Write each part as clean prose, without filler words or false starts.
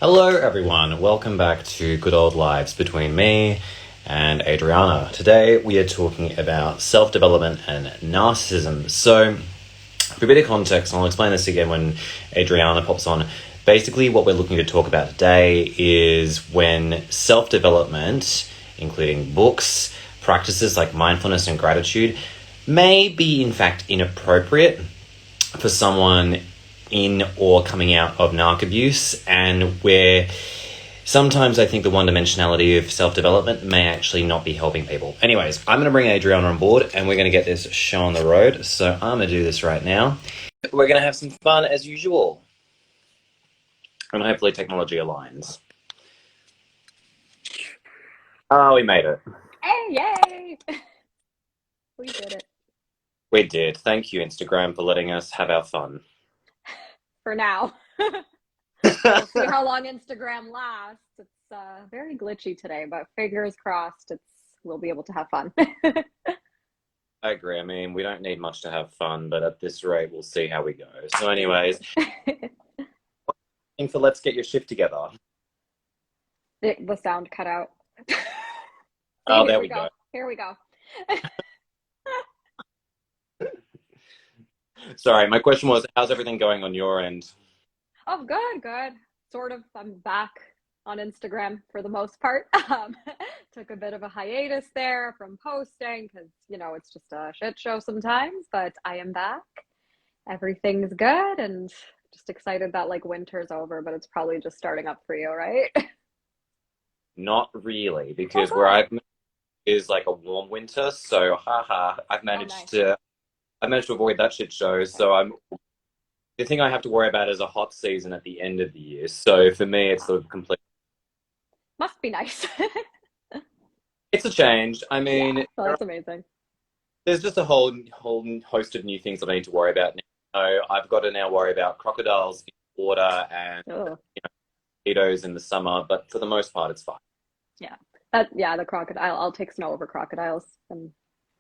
Hello, everyone. Welcome back to Good Old Lives between me and Adriana. Today, we are talking about self-development and narcissism. So, for a bit of context, and I'll explain this again when Adriana pops on. Basically, what we're looking to talk about today is when self-development, including books, practices like mindfulness and gratitude, may be in fact inappropriate for someone in or coming out of narc abuse, and where sometimes I think the one-dimensionality of self-development may actually not be helping people. Anyways, I'm going to bring Adriana on board and we're going to get this show on the road. So I'm going to do this right now. We're going to have some fun as usual. And hopefully technology aligns. Oh, we made it. Hey, yay! We did it. We did. Thank you, Instagram, for letting us have our fun. For now. We'll see how long Instagram lasts. It's very glitchy today, but fingers crossed we'll be able to have fun. I agree. I mean, we don't need much to have fun, but at this rate, we'll see how we go. So anyways, for let's get your shift together. The sound cut out. See, oh, there we go. Here we go. Sorry, my question was, how's everything going on your end? Oh, good. Sort of. I'm back on Instagram for the most part. Took a bit of a hiatus there from posting because, it's just a shit show sometimes, but I am back. Everything's good and just excited that winter's over, but it's probably just starting up for you, right? Not really, because where I've is like a warm winter, so I've managed to avoid that shit show. So the thing I have to worry about is a hot season at the end of the year. So for me, it's sort of complete. Must be nice. It's a change. I mean, that's amazing. There's just a whole host of new things that I need to worry about now. So I've got to now worry about crocodiles in water and mosquitoes in the summer, but for the most part, it's fine. Yeah, the crocodile. I'll take snow over crocodiles and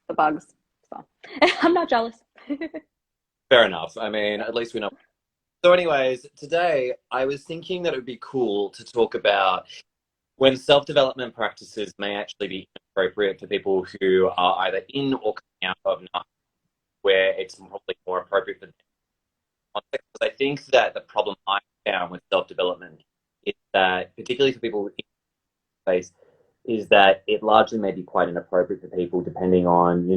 the bugs. So I'm not jealous. Fair enough. I mean, at least we know. So anyways, today I was thinking that it would be cool to talk about when self-development practices may actually be inappropriate for people who are either in or coming out of narc, where it's probably more appropriate for them. Because I think that the problem I found with self-development is that, particularly for people in space, is that it largely may be quite inappropriate for people depending on,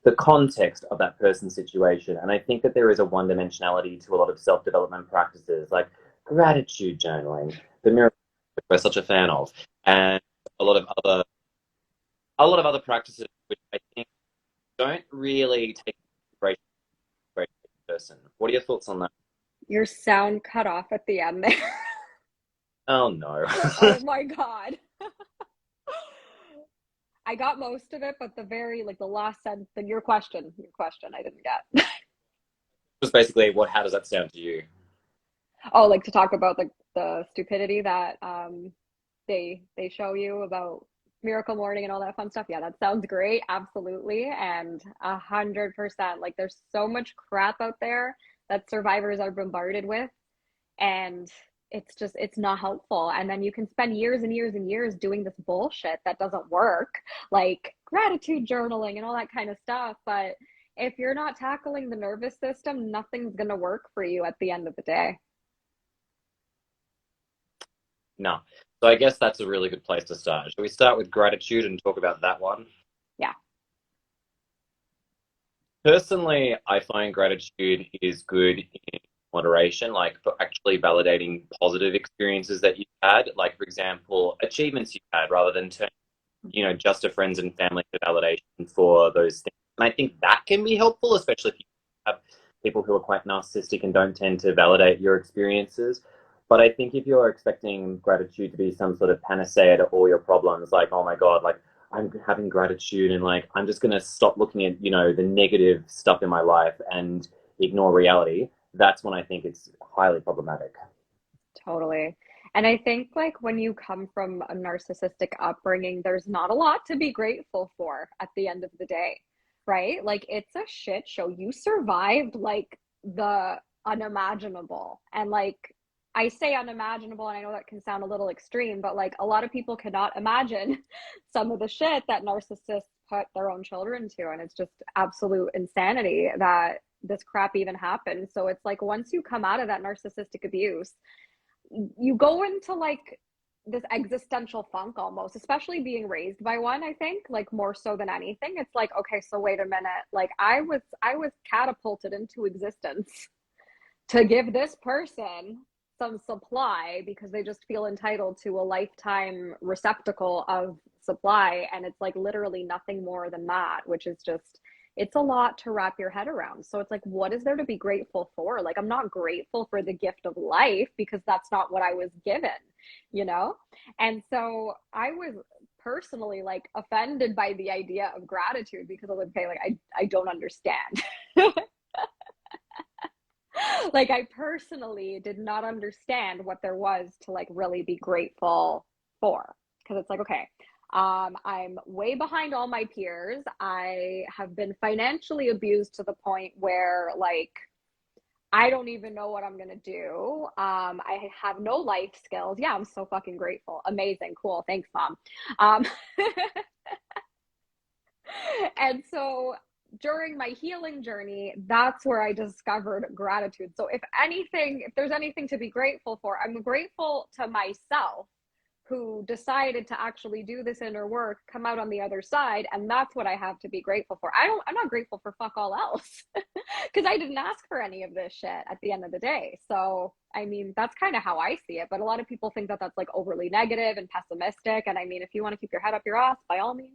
the context of that person's situation. And I think that there is a one-dimensionality to a lot of self-development practices, like gratitude journaling, the miracle we're such a fan of, and a lot of other practices which I think don't really take great person. What are your thoughts on that? Your sound cut off at the end there. Oh no. Oh my God. I got most of it, but the last sentence, your question, I didn't get. Just basically, how does that sound to you? Oh, to talk about the stupidity that they show you about Miracle Morning and all that fun stuff. Yeah, that sounds great, absolutely, and 100%. There's so much crap out there that survivors are bombarded with, and it's not helpful. And then you can spend years and years and years doing this bullshit that doesn't work, like gratitude journaling and all that kind of stuff. But if you're not tackling the nervous system, nothing's gonna work for you at the end of the day. No. So I guess that's a really good place to start. Shall we start with gratitude and talk about that one? Yeah. Personally, I find gratitude is good in moderation, for actually validating positive experiences that you've had, for example, achievements you've had, rather than turning, just to friends and family for validation for those things. And I think that can be helpful, especially if you have people who are quite narcissistic and don't tend to validate your experiences. But I think if you're expecting gratitude to be some sort of panacea to all your problems, oh my God, I'm having gratitude and I'm just going to stop looking at, the negative stuff in my life and ignore reality, that's when I think it's highly problematic. Totally. And I think when you come from a narcissistic upbringing, there's not a lot to be grateful for at the end of the day, right? It's a shit show. You survived the unimaginable. And I say unimaginable, and I know that can sound a little extreme, but like a lot of people cannot imagine some of the shit that narcissists put their own children to. And it's just absolute insanity that this crap even happens. So it's like once you come out of that narcissistic abuse, you go into like this existential funk almost, especially being raised by one, I think, like more so than anything. It's like, okay, so wait a minute. Like I was catapulted into existence to give this person some supply because they just feel entitled to a lifetime receptacle of supply. And it's like literally nothing more than that, which is just, it's a lot to wrap your head around. So it's like, what is there to be grateful for? Like, I'm not grateful for the gift of life because that's not what I was given, you know? And so I was personally like offended by the idea of gratitude because I was like, okay, like I don't understand. Like I personally did not understand what there was to like really be grateful for, because it's like, okay, I'm way behind all my peers. I have been financially abused to the point where like I don't even know what I'm gonna do. I have no life skills. Yeah, I'm so fucking grateful. Amazing, cool, thanks, mom. um, and so during my healing journey, that's where I discovered gratitude. So if anything, if there's anything to be grateful for, I'm grateful to myself who decided to actually do this inner work, come out on the other side, and that's what I have to be grateful for. I'm not grateful for fuck all else because I didn't ask for any of this shit at the end of the day. So I mean, that's kind of how I see it, but a lot of people think that that's like overly negative and pessimistic. And I mean, if you want to keep your head up your ass, by all means.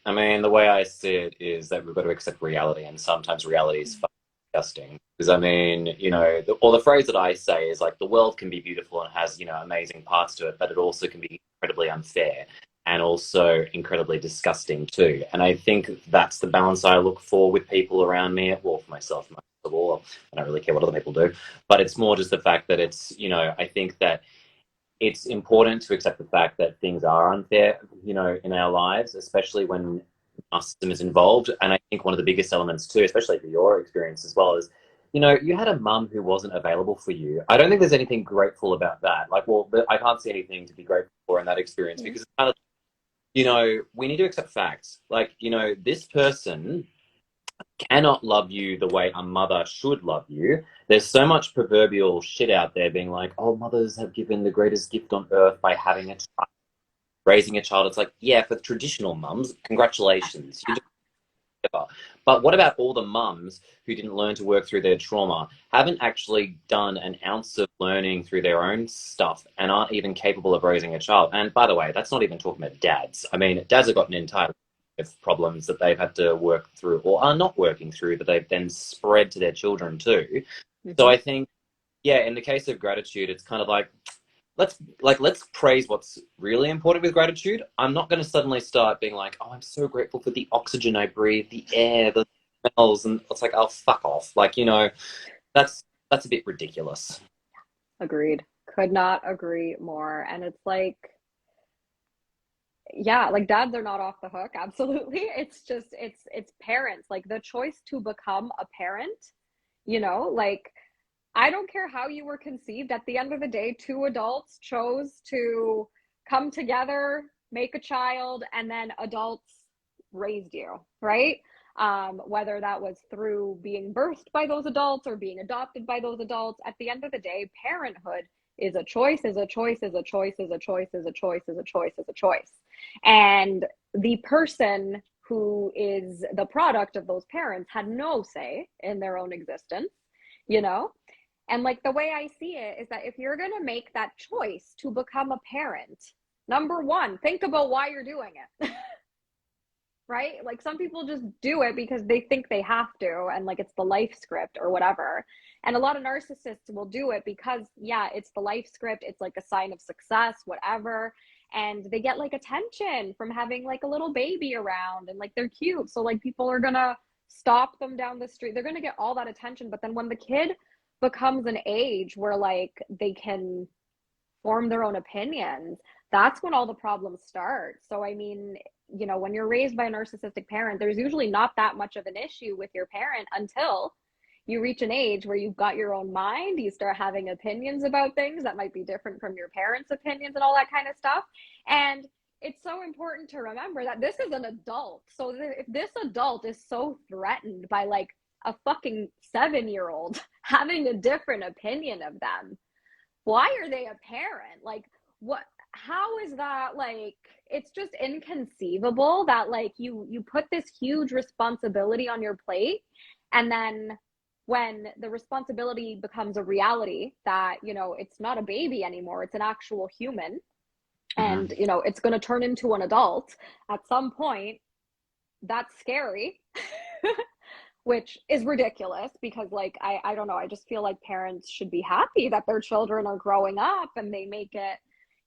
I mean, the way I see it is that we've got to accept reality, and sometimes reality is fucking disgusting. Because I mean, or the phrase that I say is like the world can be beautiful and has amazing parts to it, but it also can be incredibly unfair and also incredibly disgusting too. And I think that's the balance I look for with people around me. Well, for myself, most of all, I don't really care what other people do, but it's more just the fact that it's I think that it's important to accept the fact that things are unfair, in our lives, especially when narcissism is involved. And I think one of the biggest elements too, especially for your experience as well, is, you had a mum who wasn't available for you. I don't think there's anything grateful about that. Like, well, I can't see anything to be grateful for in that experience because it's kind of, we need to accept facts. Like, this person cannot love you the way a mother should love you. There's so much proverbial shit out there being like, oh, mothers have given the greatest gift on earth by having a child, raising a child. It's like, yeah, for traditional mums, congratulations. You do. But what about all the mums who didn't learn to work through their trauma, haven't actually done an ounce of learning through their own stuff, and aren't even capable of raising a child? And by the way, that's not even talking about dads. I mean, dads have got an entire of problems that they've had to work through or are not working through that they've then spread to their children too. So Mm-hmm. I think, yeah, in the case of gratitude, it's kind of like let's praise what's really important with gratitude. I'm not going to suddenly start being like, oh, I'm so grateful for the oxygen I breathe, the air, the smells, and it's like, oh, fuck off. Like, that's a bit ridiculous. Agreed. Could not agree more. And it's like, yeah, like dads are not off the hook. Absolutely. It's just, it's parents. Like the choice to become a parent, like I don't care how you were conceived. At the end of the day, two adults chose to come together, make a child, and then adults raised you, right? Whether that was through being birthed by those adults or being adopted by those adults, at the end of the day, parenthood is a choice, is a choice, is a choice, is a choice, is a choice, is a choice, is a choice. And the person who is the product of those parents had no say in their own existence, you know? And like the way I see it is that if you're going to make that choice to become a parent, number one, think about why you're doing it. Right? Like some people just do it because they think they have to, and like it's the life script or whatever. And a lot of narcissists will do it because, yeah, it's the life script. It's like a sign of success, whatever. And they get like attention from having like a little baby around and like they're cute. So like people are going to stop them down the street. They're going to get all that attention. But then when the kid becomes an age where like they can form their own opinions, that's when all the problems start. So I mean, when you're raised by a narcissistic parent, there's usually not that much of an issue with your parent until you reach an age where you've got your own mind, you start having opinions about things that might be different from your parents' opinions and all that kind of stuff. And it's so important to remember that this is an adult. So if this adult is so threatened by like a fucking 7-year-old having a different opinion of them, why are they a parent? Like, what, how is that? Like, it's just inconceivable that like you put this huge responsibility on your plate, and then when the responsibility becomes a reality that, you know, it's not a baby anymore, it's an actual human, and Mm-hmm. you know it's going to turn into an adult at some point, that's scary. Which is ridiculous because like I don't know, I just feel like parents should be happy that their children are growing up and they make it,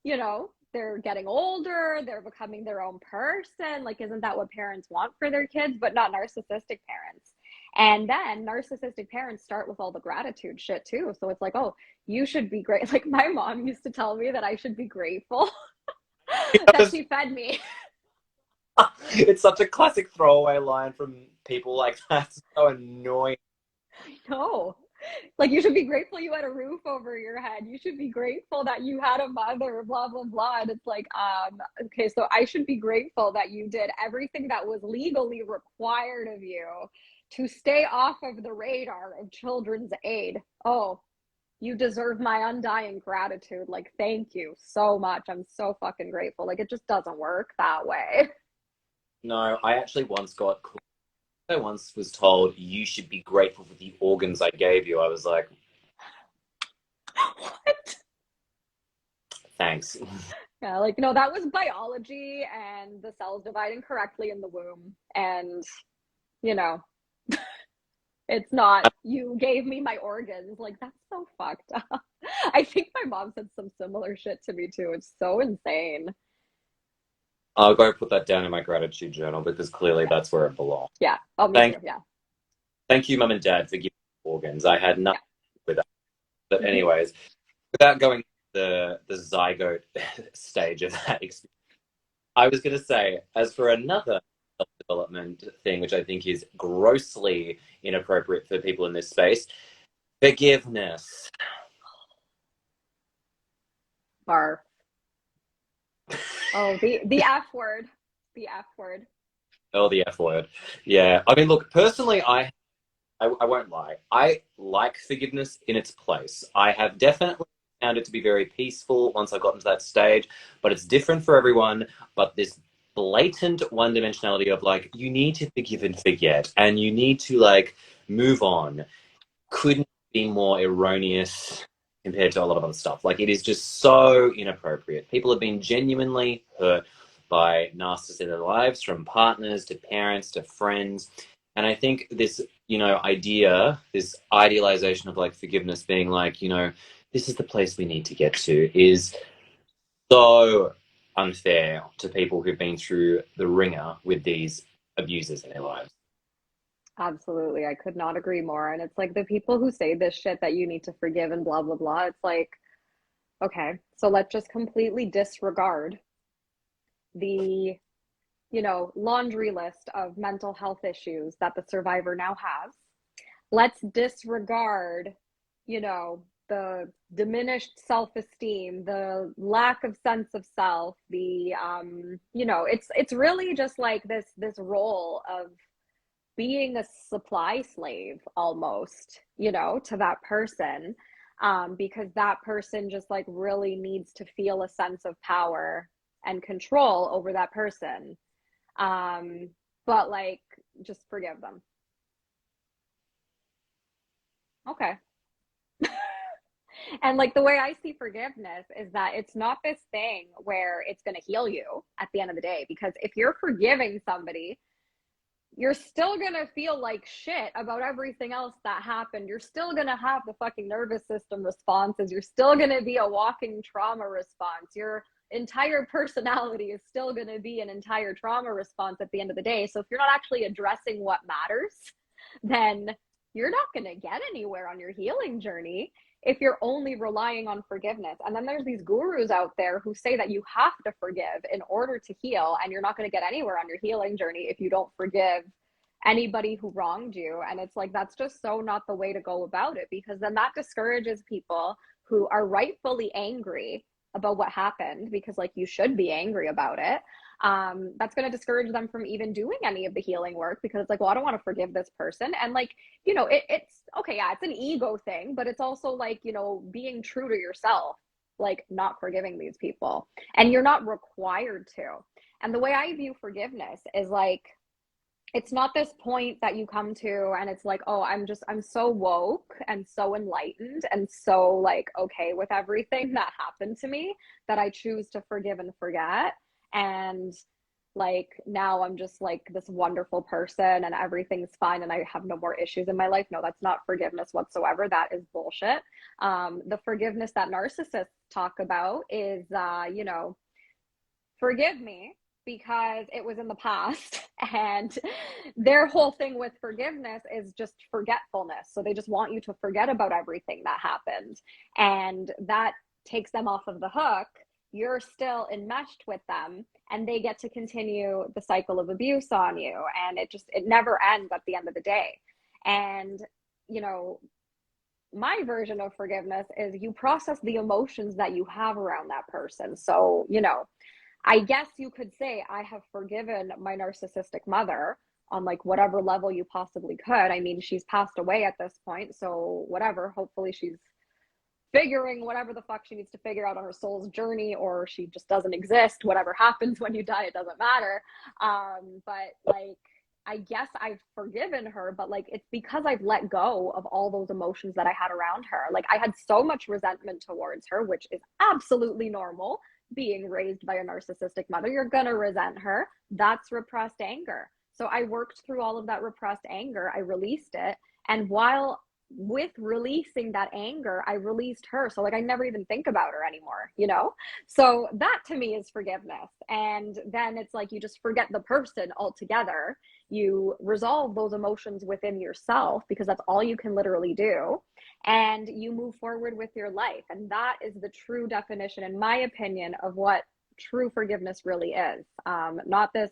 you know, they're getting older, they're becoming their own person. Like, isn't that what parents want for their kids? But not narcissistic parents. And then narcissistic parents start with all the gratitude shit too. So it's like, oh, you should be great. Like my mom used to tell me that I should be grateful that she fed me. It's such a classic throwaway line from people like that. It's so annoying. No. Like, you should be grateful you had a roof over your head. You should be grateful that you had a mother, blah, blah, blah. And it's like, okay, so I should be grateful that you did everything that was legally required of you to stay off of the radar of children's aid. Oh, you deserve my undying gratitude. Like, thank you so much. I'm so fucking grateful. Like, it just doesn't work that way. No, I actually once got I once was told you should be grateful for the organs I gave you. I was like, What? thanks. Yeah, like, no, that was biology and the cells dividing correctly in the womb. And, you know, it's not, you gave me my organs. Like, that's so fucked up. I think my mom said some similar shit to me too. It's so insane. I'll go put that down in my gratitude journal because clearly Yeah. that's where it belongs. Yeah. Oh, me Thank, too. Yeah. thank you, Mum and Dad, for giving me organs. I had Yeah. nothing with that. But Hmm. anyways, without going to the zygote stage of that experience, I was going to say, as for another self-development thing, which I think is grossly inappropriate for people in this space, forgiveness. Barf. Oh, the F word. The F word. Oh, the F word. Yeah. I mean, look, personally, I won't lie. I like forgiveness in its place. I have definitely found it to be very peaceful once I got into that stage, but it's different for everyone. But this blatant one dimensionality of like, you need to forgive and forget, and you need to like move on couldn't be more erroneous compared to a lot of other stuff. Like, it is just so inappropriate. People have been genuinely hurt by narcissists in their lives, from partners to parents to friends. And I think this, idea, this idealization of like forgiveness being like, this is the place we need to get to is so unfair to people who've been through the ringer with these abusers in their lives. Absolutely. I could not agree more. And it's like the people who say this shit that you need to forgive and blah, blah, blah. It's like, okay, so let's just completely disregard the, you know, laundry list of mental health issues that the survivor now has. Let's disregard, you know, the diminished self-esteem, the lack of sense of self, the you know, it's really just like this role of being a supply slave almost, you know, to that person, because that person just like really needs to feel a sense of power and control over that person. um but like, just forgive them. Okay. And like the way I see forgiveness is that it's not this thing where it's going to heal you at the end of the day, because if you're forgiving somebody, you're still gonna feel like shit about everything else that happened. You're still gonna have the fucking nervous system responses. You're still gonna be a walking trauma response. Your entire personality is still gonna be an entire trauma response at the end of the day. So if you're not actually addressing what matters, then you're not gonna get anywhere on your healing journey if you're only relying on forgiveness. And then there's these gurus out there who say that you have to forgive in order to heal, and you're not going to get anywhere on your healing journey if you don't forgive anybody who wronged you. And it's like, that's just so not the way to go about it, because then that discourages people who are rightfully angry about what happened, because like you should be angry about it. That's going to discourage them from even doing any of the healing work, because it's like, well, I don't want to forgive this person. And like, it's okay. Yeah, it's an ego thing, but it's also like, being true to yourself, like not forgiving these people. And you're not required to. And the way I view forgiveness is like, it's not this point that you come to and it's like, oh, I'm so woke and so enlightened and so like okay with everything that happened to me that I choose to forgive and forget. And like now I'm just like this wonderful person and everything's fine and I have no more issues in my life. No, that's not forgiveness whatsoever. That is bullshit. The forgiveness that narcissists talk about is, forgive me because it was in the past. And their whole thing with forgiveness is just forgetfulness. So they just want you to forget about everything that happened. And that takes them off of the hook. You're still enmeshed with them and they get to continue the cycle of abuse on you. And it never ends at the end of the day. And, my version of forgiveness is you process the emotions that you have around that person. So, I guess you could say I have forgiven my narcissistic mother on like whatever level you possibly could. I mean, she's passed away at this point, so whatever. Hopefully she's figuring whatever the fuck she needs to figure out on her soul's journey, or she just doesn't exist. Whatever happens when you die, it doesn't matter. But like, I guess I've forgiven her, but like it's because I've let go of all those emotions that I had around her. Like I had so much resentment towards her, which is absolutely normal. Being raised by a narcissistic mother, you're gonna resent her. That's repressed anger. So I worked through all of that repressed anger. I released it. And while with releasing that anger, I released her. So like I never even think about her anymore. So that to me is forgiveness. And then it's like you just forget the person altogether. You resolve those emotions within yourself because that's all you can literally do. And you move forward with your life. And that is the true definition, in my opinion, of what true forgiveness really is. Not this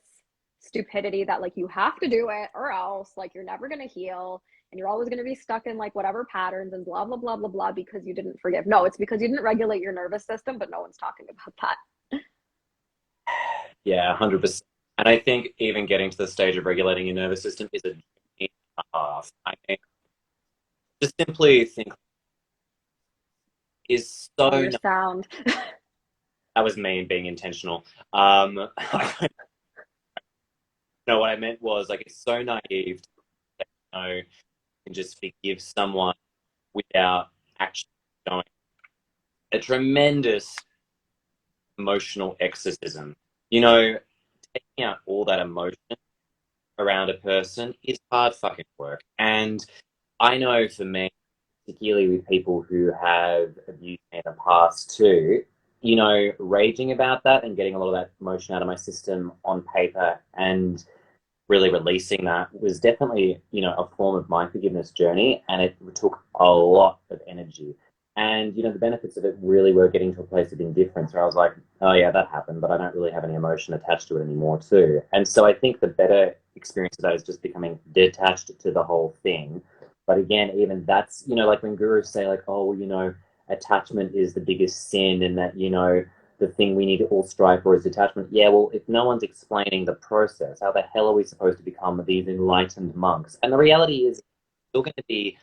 stupidity that like you have to do it or else like you're never going to heal and you're always going to be stuck in like whatever patterns and blah blah blah blah blah because you didn't forgive. No, it's because you didn't regulate your nervous system, but no one's talking about that. Yeah, 100%. And I think even getting to the stage of regulating your nervous system is a journey and a half. I mean, just simply think is so Oh, your sound. that was me being intentional. No, what I meant was like it's so naive to you can just forgive someone without actually showing a tremendous emotional exorcism. Taking out all that emotion around a person is hard fucking work. And I know for me, particularly with people who have abused me in the past too, raging about that and getting a lot of that emotion out of my system on paper and really releasing that was definitely, a form of my forgiveness journey. And it took a lot of energy. And, the benefits of it really were getting to a place of indifference where I was like, oh, yeah, that happened, but I don't really have any emotion attached to it anymore, too. And so I think the better experience of that is just becoming detached to the whole thing. But again, even that's, like when gurus say, like, oh, well, attachment is the biggest sin and that, the thing we need to all strive for is detachment. Yeah, well, if no one's explaining the process, how the hell are we supposed to become these enlightened monks? And the reality is, still going to be,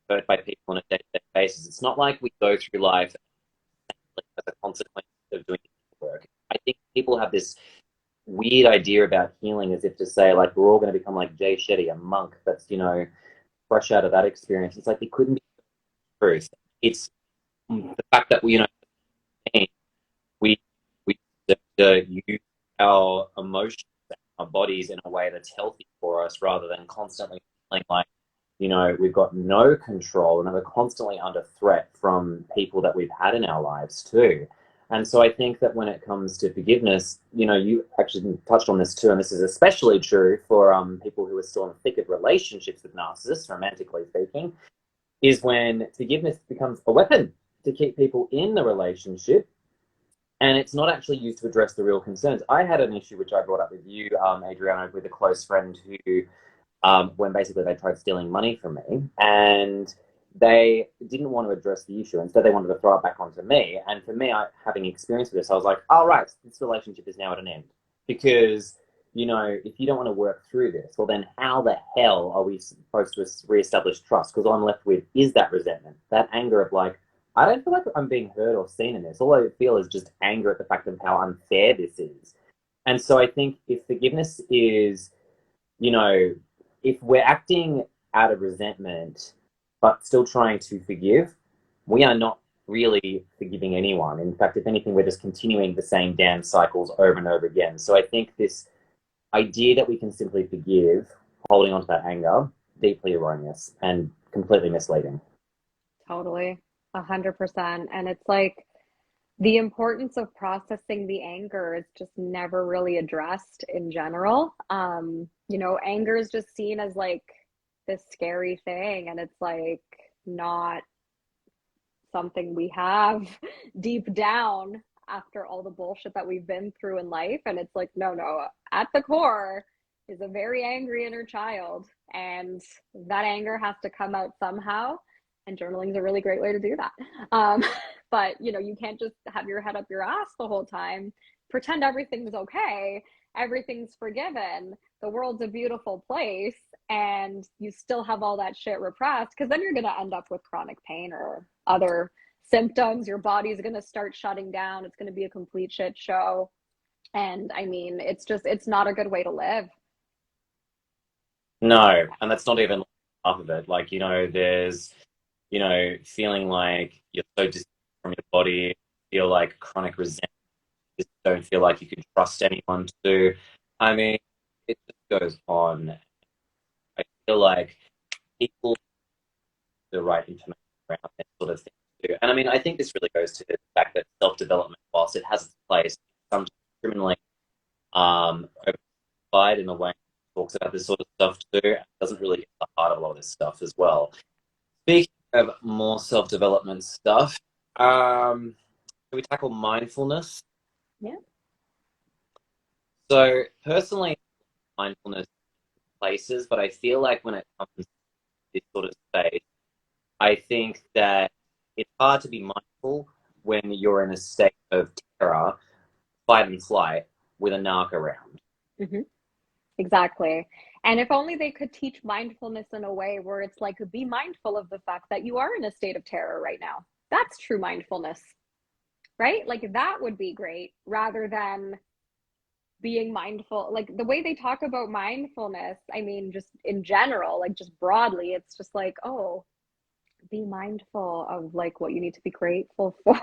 hurt by people on a day-to-day basis. It's not like we go through life as a consequence of doing work. I think people have this weird idea about healing as if to say, like, we're all going to become like Jay Shetty, a monk that's, fresh out of that experience. It's like it couldn't be the truth. It's the fact that we use our emotions, our bodies in a way that's healthy for us rather than constantly feeling like, we've got no control and that we're constantly under threat from people that we've had in our lives too. And so I think that when it comes to forgiveness, you actually touched on this too, and this is especially true for people who are still in the thick of relationships with narcissists, romantically speaking, is when forgiveness becomes a weapon to keep people in the relationship and it's not actually used to address the real concerns. I had an issue which I brought up with you, Adriana, with a close friend who when basically they tried stealing money from me, and they didn't want to address the issue. Instead, they wanted to throw it back onto me. And for me, having experience with this, I was like, "All right, this relationship is now at an end." Because, if you don't want to work through this, well, then how the hell are we supposed to reestablish trust? Because all I'm left with is that resentment, that anger of like, I don't feel like I'm being heard or seen in this. All I feel is just anger at the fact of how unfair this is. And so I think if forgiveness is, you know, if we're acting out of resentment but still trying to forgive, we are not really forgiving anyone. In fact, if anything, we're just continuing the same damn cycles over and over again. So I think this idea that we can simply forgive, holding on to that anger, deeply erroneous and completely misleading. Totally. 100%. And it's like the importance of processing the anger is just never really addressed in general. Anger is just seen as like this scary thing, and it's like not something we have deep down after all the bullshit that we've been through in life. And it's like, no, no, at the core is a very angry inner child, and that anger has to come out somehow. And journaling is a really great way to do that. But you can't just have your head up your ass the whole time, pretend everything's okay, everything's forgiven, the world's a beautiful place, and you still have all that shit repressed, because then you're going to end up with chronic pain or other symptoms. Your body's going to start shutting down. It's going to be a complete shit show. And I mean, it's not a good way to live. No, and that's not even half of it. Like, there's, feeling like you're so distant from your body, feel like chronic resentment, just don't feel like you can trust anyone to. I mean, it just goes on. I feel like people the right information around that sort of thing too. And I mean, I think this really goes to the fact that self-development, whilst it has its place, sometimes criminally oversimplified in a way that talks about this sort of stuff too, and doesn't really get to the heart of a lot of this stuff as well. Speaking of more self-development stuff, can we tackle mindfulness? Yeah. So personally, mindfulness places, but I feel like when it comes to this sort of space, I think that it's hard to be mindful when you're in a state of terror, fight and flight, with a narc around. Mm-hmm. Exactly. And if only they could teach mindfulness in a way where it's like, be mindful of the fact that you are in a state of terror right now. That's true mindfulness, right? Like that would be great, rather than being mindful. Like the way they talk about mindfulness, I mean, just in general, like just broadly, it's just like, oh, be mindful of like what you need to be grateful for.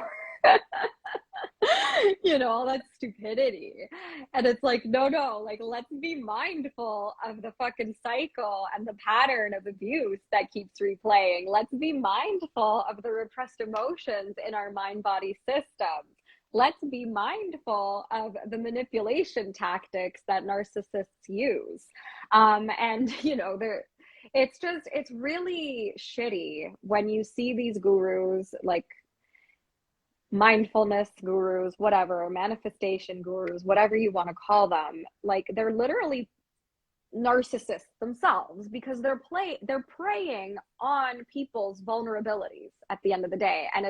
All that stupidity. And it's like, no, no, like let's be mindful of the fucking cycle and the pattern of abuse that keeps replaying. Let's be mindful of the repressed emotions in our mind body systems. Let's be mindful of the manipulation tactics that narcissists use. And it's really shitty when you see these gurus, like mindfulness gurus, whatever, manifestation gurus, whatever you want to call them. Like they're literally narcissists themselves, because they're preying on people's vulnerabilities at the end of the day. And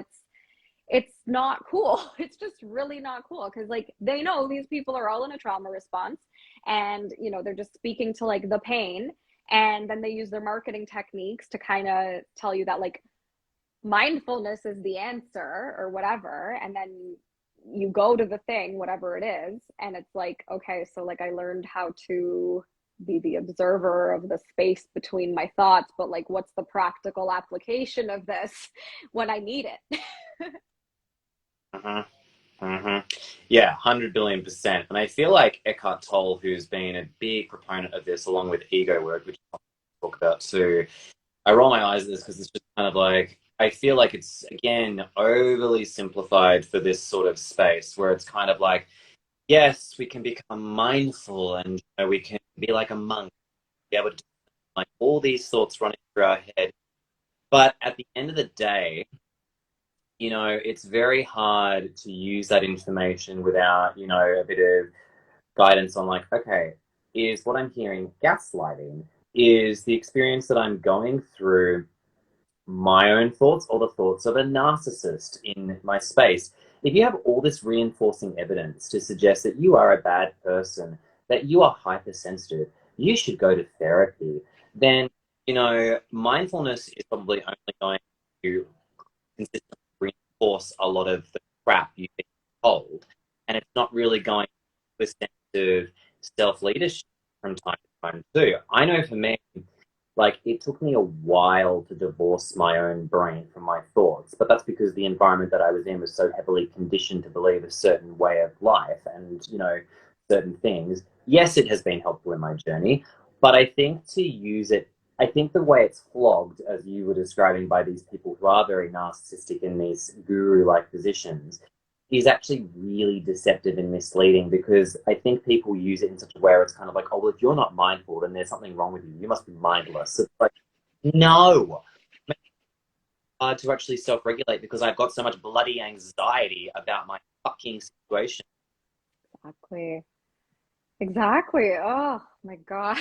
it's not cool. It's just really not cool, because like they know these people are all in a trauma response, and they're just speaking to like the pain, and then they use their marketing techniques to kind of tell you that like mindfulness is the answer or whatever. And then you go to the thing, whatever it is, and it's like, okay, so like I learned how to be the observer of the space between my thoughts, but like what's the practical application of this when I need it? Uh-huh. Uh-huh. Yeah, 100 billion%. And I feel like Eckhart Tolle, who's been a big proponent of this, along with ego work, which I'll talk about too. I roll my eyes at this because it's just kind of like, I feel like it's, again, overly simplified for this sort of space where it's kind of like, yes, we can become mindful, and we can be like a monk, be able to like all these thoughts running through our head. But at the end of the day, it's very hard to use that information without, a bit of guidance on like, okay, is what I'm hearing gaslighting? is the experience that I'm going through my own thoughts or the thoughts of a narcissist in my space. If you have all this reinforcing evidence to suggest that you are a bad person, that you are hypersensitive, you should go to therapy, then, mindfulness is probably only going to consistently reinforce a lot of the crap you've been told. And it's not really going to a sense of self leadership from time to time, too. I know for me, like, it took me a while to divorce my own brain from my thoughts, but that's because the environment that I was in was so heavily conditioned to believe a certain way of life and, certain things. Yes, it has been helpful in my journey, but I think to use it, I think the way it's flogged, as you were describing, by these people who are very narcissistic in these guru-like positions, is actually really deceptive and misleading, because I think people use it in such a way where it's kind of like, oh, well, if you're not mindful, then there's something wrong with you. You must be mindless. It's like, no. It's hard to actually self-regulate because I've got so much bloody anxiety about my fucking situation. Exactly. Exactly. Oh my God.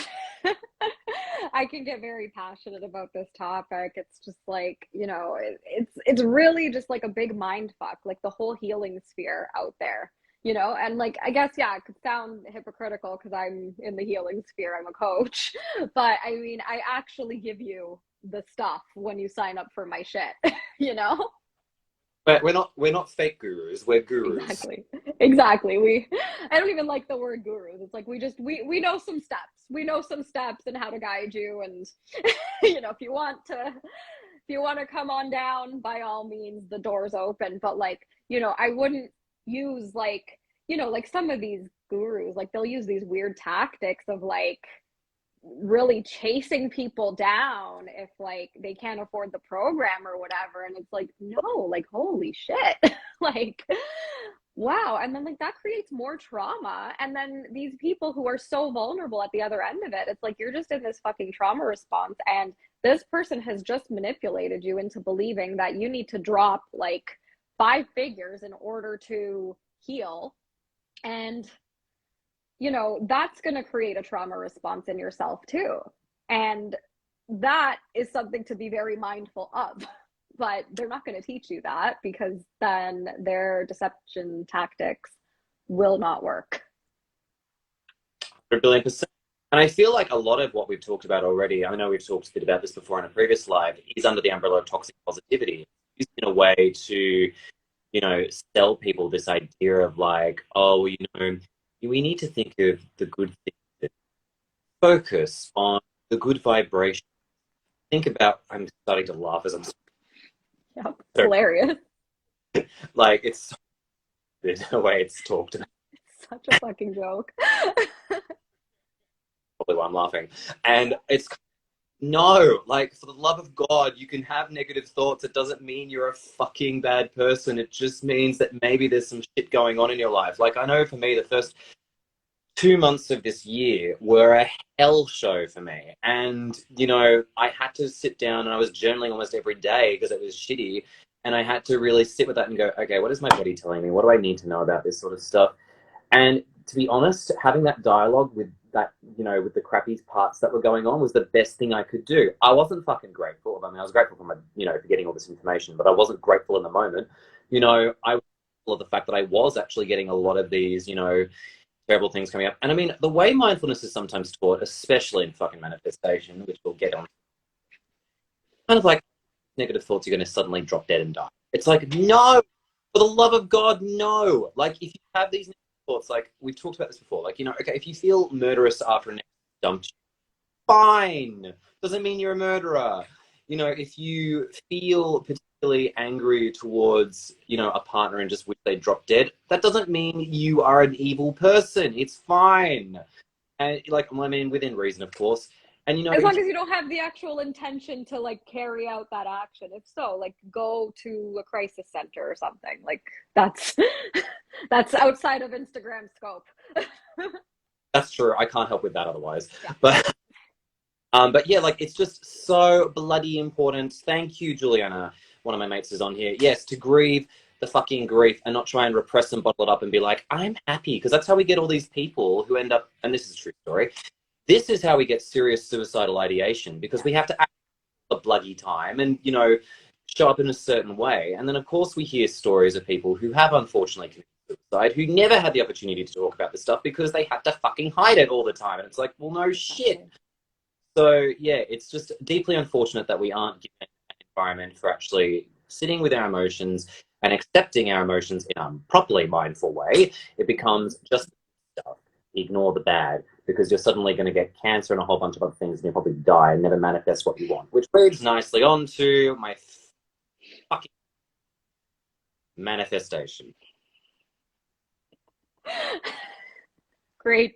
I can get very passionate about this topic. It's just like, it's really just like a big mind fuck, like the whole healing sphere out there, and like, I guess, yeah, it could sound hypocritical because I'm in the healing sphere, I'm a coach, but I mean, I actually give you the stuff when you sign up for my shit, you know? But we're not fake gurus, we're gurus. Exactly. Exactly. I don't even like the word gurus. It's like we know some steps. We know some steps and how to guide you, and if you want to come on down, by all means, the door's open. But like, I wouldn't use like some of these gurus, like they'll use these weird tactics of like really chasing people down if like they can't afford the program or whatever, and it's like, no, like, holy shit. Like, wow. And then like that creates more trauma, and then these people who are so vulnerable at the other end of it, it's like you're just in this fucking trauma response, and this person has just manipulated you into believing that you need to drop like 5 figures in order to heal. And that's going to create a trauma response in yourself too. And that is something to be very mindful of. But they're not going to teach you that, because then their deception tactics will not work. 100 billion%. And I feel like a lot of what we've talked about already, I know we've talked a bit about this before in a previous live, is under the umbrella of toxic positivity. Used in a way to, sell people this idea of like, oh, we need to think of the good things, focus on the good vibration. Think about, I'm starting to laugh as I'm Yep. Hilarious. like, it's so good the way it's talked about. It's such a fucking joke. Probably why I'm laughing. And it's, no, like, for the love of God, you can have negative thoughts. It doesn't mean you're a fucking bad person. It just means that maybe there's some shit going on in your life. Like, I know for me, the first 2 months of this year were a hell show for me. And, I had to sit down, and I was journaling almost every day because it was shitty. And I had to really sit with that and go, okay, what is my body telling me? What do I need to know about this sort of stuff? And to be honest, having that dialogue with that, with the crappy parts that were going on was the best thing I could do. I wasn't fucking grateful. I mean, I was grateful for my, for getting all this information, but I wasn't grateful in the moment. I was grateful of the fact that I was actually getting a lot of these, terrible things coming up. And I mean, the way mindfulness is sometimes taught, especially in fucking manifestation, which we'll get on, kind of like negative thoughts are going to suddenly drop dead and die. It's like, no, for the love of God, no. Like, if you have these thoughts, like we've talked about this before, like, okay, if you feel murderous after an dumped you, fine. Doesn't mean you're a murderer. If you feel particularly angry towards, a partner and just wish they dropped dead, that doesn't mean you are an evil person. It's fine. And like, I mean, within reason, of course. And as long as you don't have the actual intention to like carry out that action. If so, like, go to a crisis center or something. Like, that's that's outside of Instagram scope. That's true. I can't help with that otherwise. Yeah. But yeah, like, it's just so bloody important. Thank you, Juliana. One of my mates is on here. Yes, to grieve the fucking grief and not try and repress and bottle it up and be like, I'm happy. Because that's how we get all these people who end up, and this is a true story, this is how we get serious suicidal ideation, because we have to act a bloody time and, you know, show up in a certain way. And then, of course, we hear stories of people who have unfortunately committed suicide, who never had the opportunity to talk about this stuff because they had to fucking hide it all the time. And it's like, well, no shit. So, yeah, it's just deeply unfortunate that we aren't given an environment for actually sitting with our emotions and accepting our emotions in a properly mindful way. It becomes just stuff. Ignore the bad, because you're suddenly going to get cancer and a whole bunch of other things, and you'll probably die and never manifest what you want. Which leads nicely on to my fucking manifestation. Great,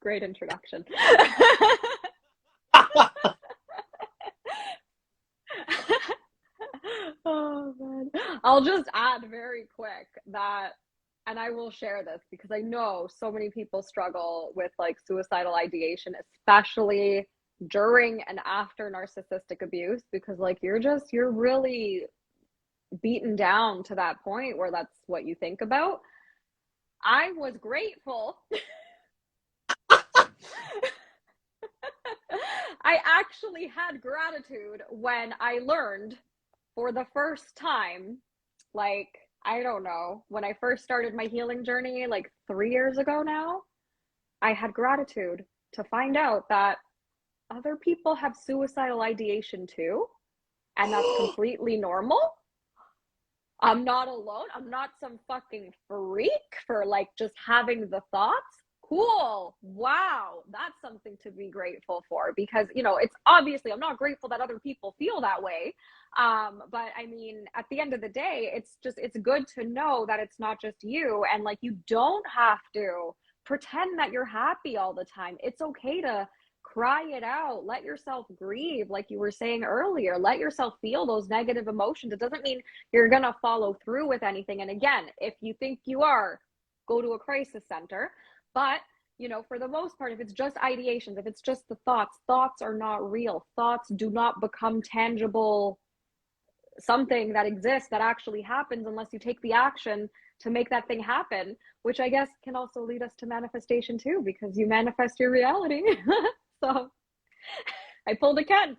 great introduction. Oh man. I'll just add very quick that, and I will share this because I know so many people struggle with like suicidal ideation, especially during and after narcissistic abuse, because like you're really beaten down to that point where that's what you think about. I was grateful. I actually had gratitude when I learned for the first time, like, I don't know, when I first started my healing journey, like 3 years ago now, I had gratitude to find out that other people have suicidal ideation too, and that's completely normal. I'm not alone. I'm not some fucking freak for like just having the thoughts. Cool. Wow. That's something to be grateful for, because, you know, it's obviously, I'm not grateful that other people feel that way. But I mean, at the end of the day, it's good to know that it's not just you. And like, you don't have to pretend that you're happy all the time. It's okay to cry it out. Let yourself grieve, like you were saying earlier. Let yourself feel those negative emotions. It doesn't mean you're going to follow through with anything. And again, if you think you are, go to a crisis center. But, you know, for the most part, if it's just ideations, if it's just the thoughts, thoughts are not real. Thoughts do not become tangible, something that exists, that actually happens, unless you take the action to make that thing happen, which I guess can also lead us to manifestation too, because you manifest your reality. So I pulled a Ken.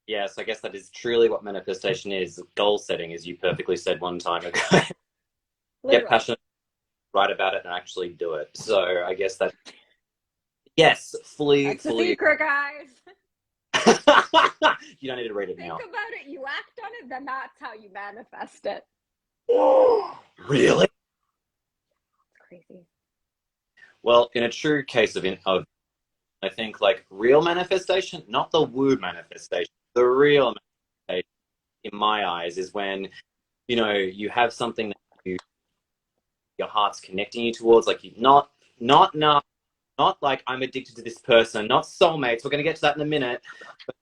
Yes, I guess that is truly what manifestation is. Goal setting, as you perfectly said one time ago. Get passionate, write about it, and actually do it. So I guess that, yes, That's the secret, guys. You don't need to read it now. Think about it, you act on it, then that's how you manifest it. Really? It's crazy. Well, in a true case of I think like real manifestation, not the woo manifestation, the real manifestation in my eyes is when, you know, you have something that your heart's connecting you towards, like not like I'm addicted to this person, not soulmates. We're going to get to that in a minute. But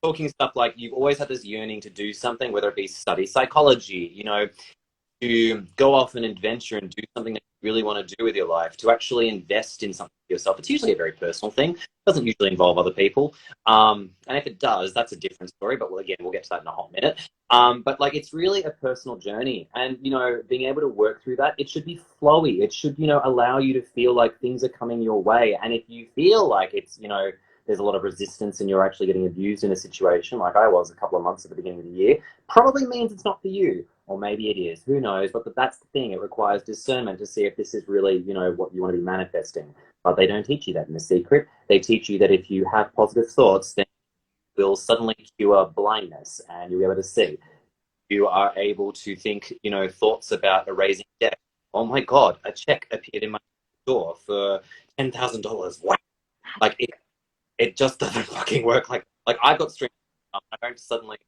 talking stuff like you've always had this yearning to do something, whether it be study psychology, you know, to go off and adventure and do something that you really want to do with your life, to actually invest in something for yourself. It's usually a very personal thing. It doesn't usually involve other people. And if it does, that's a different story. But again, we'll get to that in a hot minute. But like, it's really a personal journey. And, you know, being able to work through that, it should be flowy. It should, you know, allow you to feel like things are coming your way. And if you feel like it's, you know, there's a lot of resistance and you're actually getting abused in a situation like I was a couple of months at the beginning of the year, probably means it's not for you. Or maybe it is, who knows? But that's the thing. It requires discernment to see if this is really, you know, what you want to be manifesting. But they don't teach you that in The Secret. They teach you that if you have positive thoughts, then you will suddenly cure blindness and you'll be able to see. You are able to think, you know, thoughts about erasing debt. Oh my God, a check appeared in my door for $10,000. Wow. Like it just doesn't fucking work. Like I've got strength. I don't suddenly,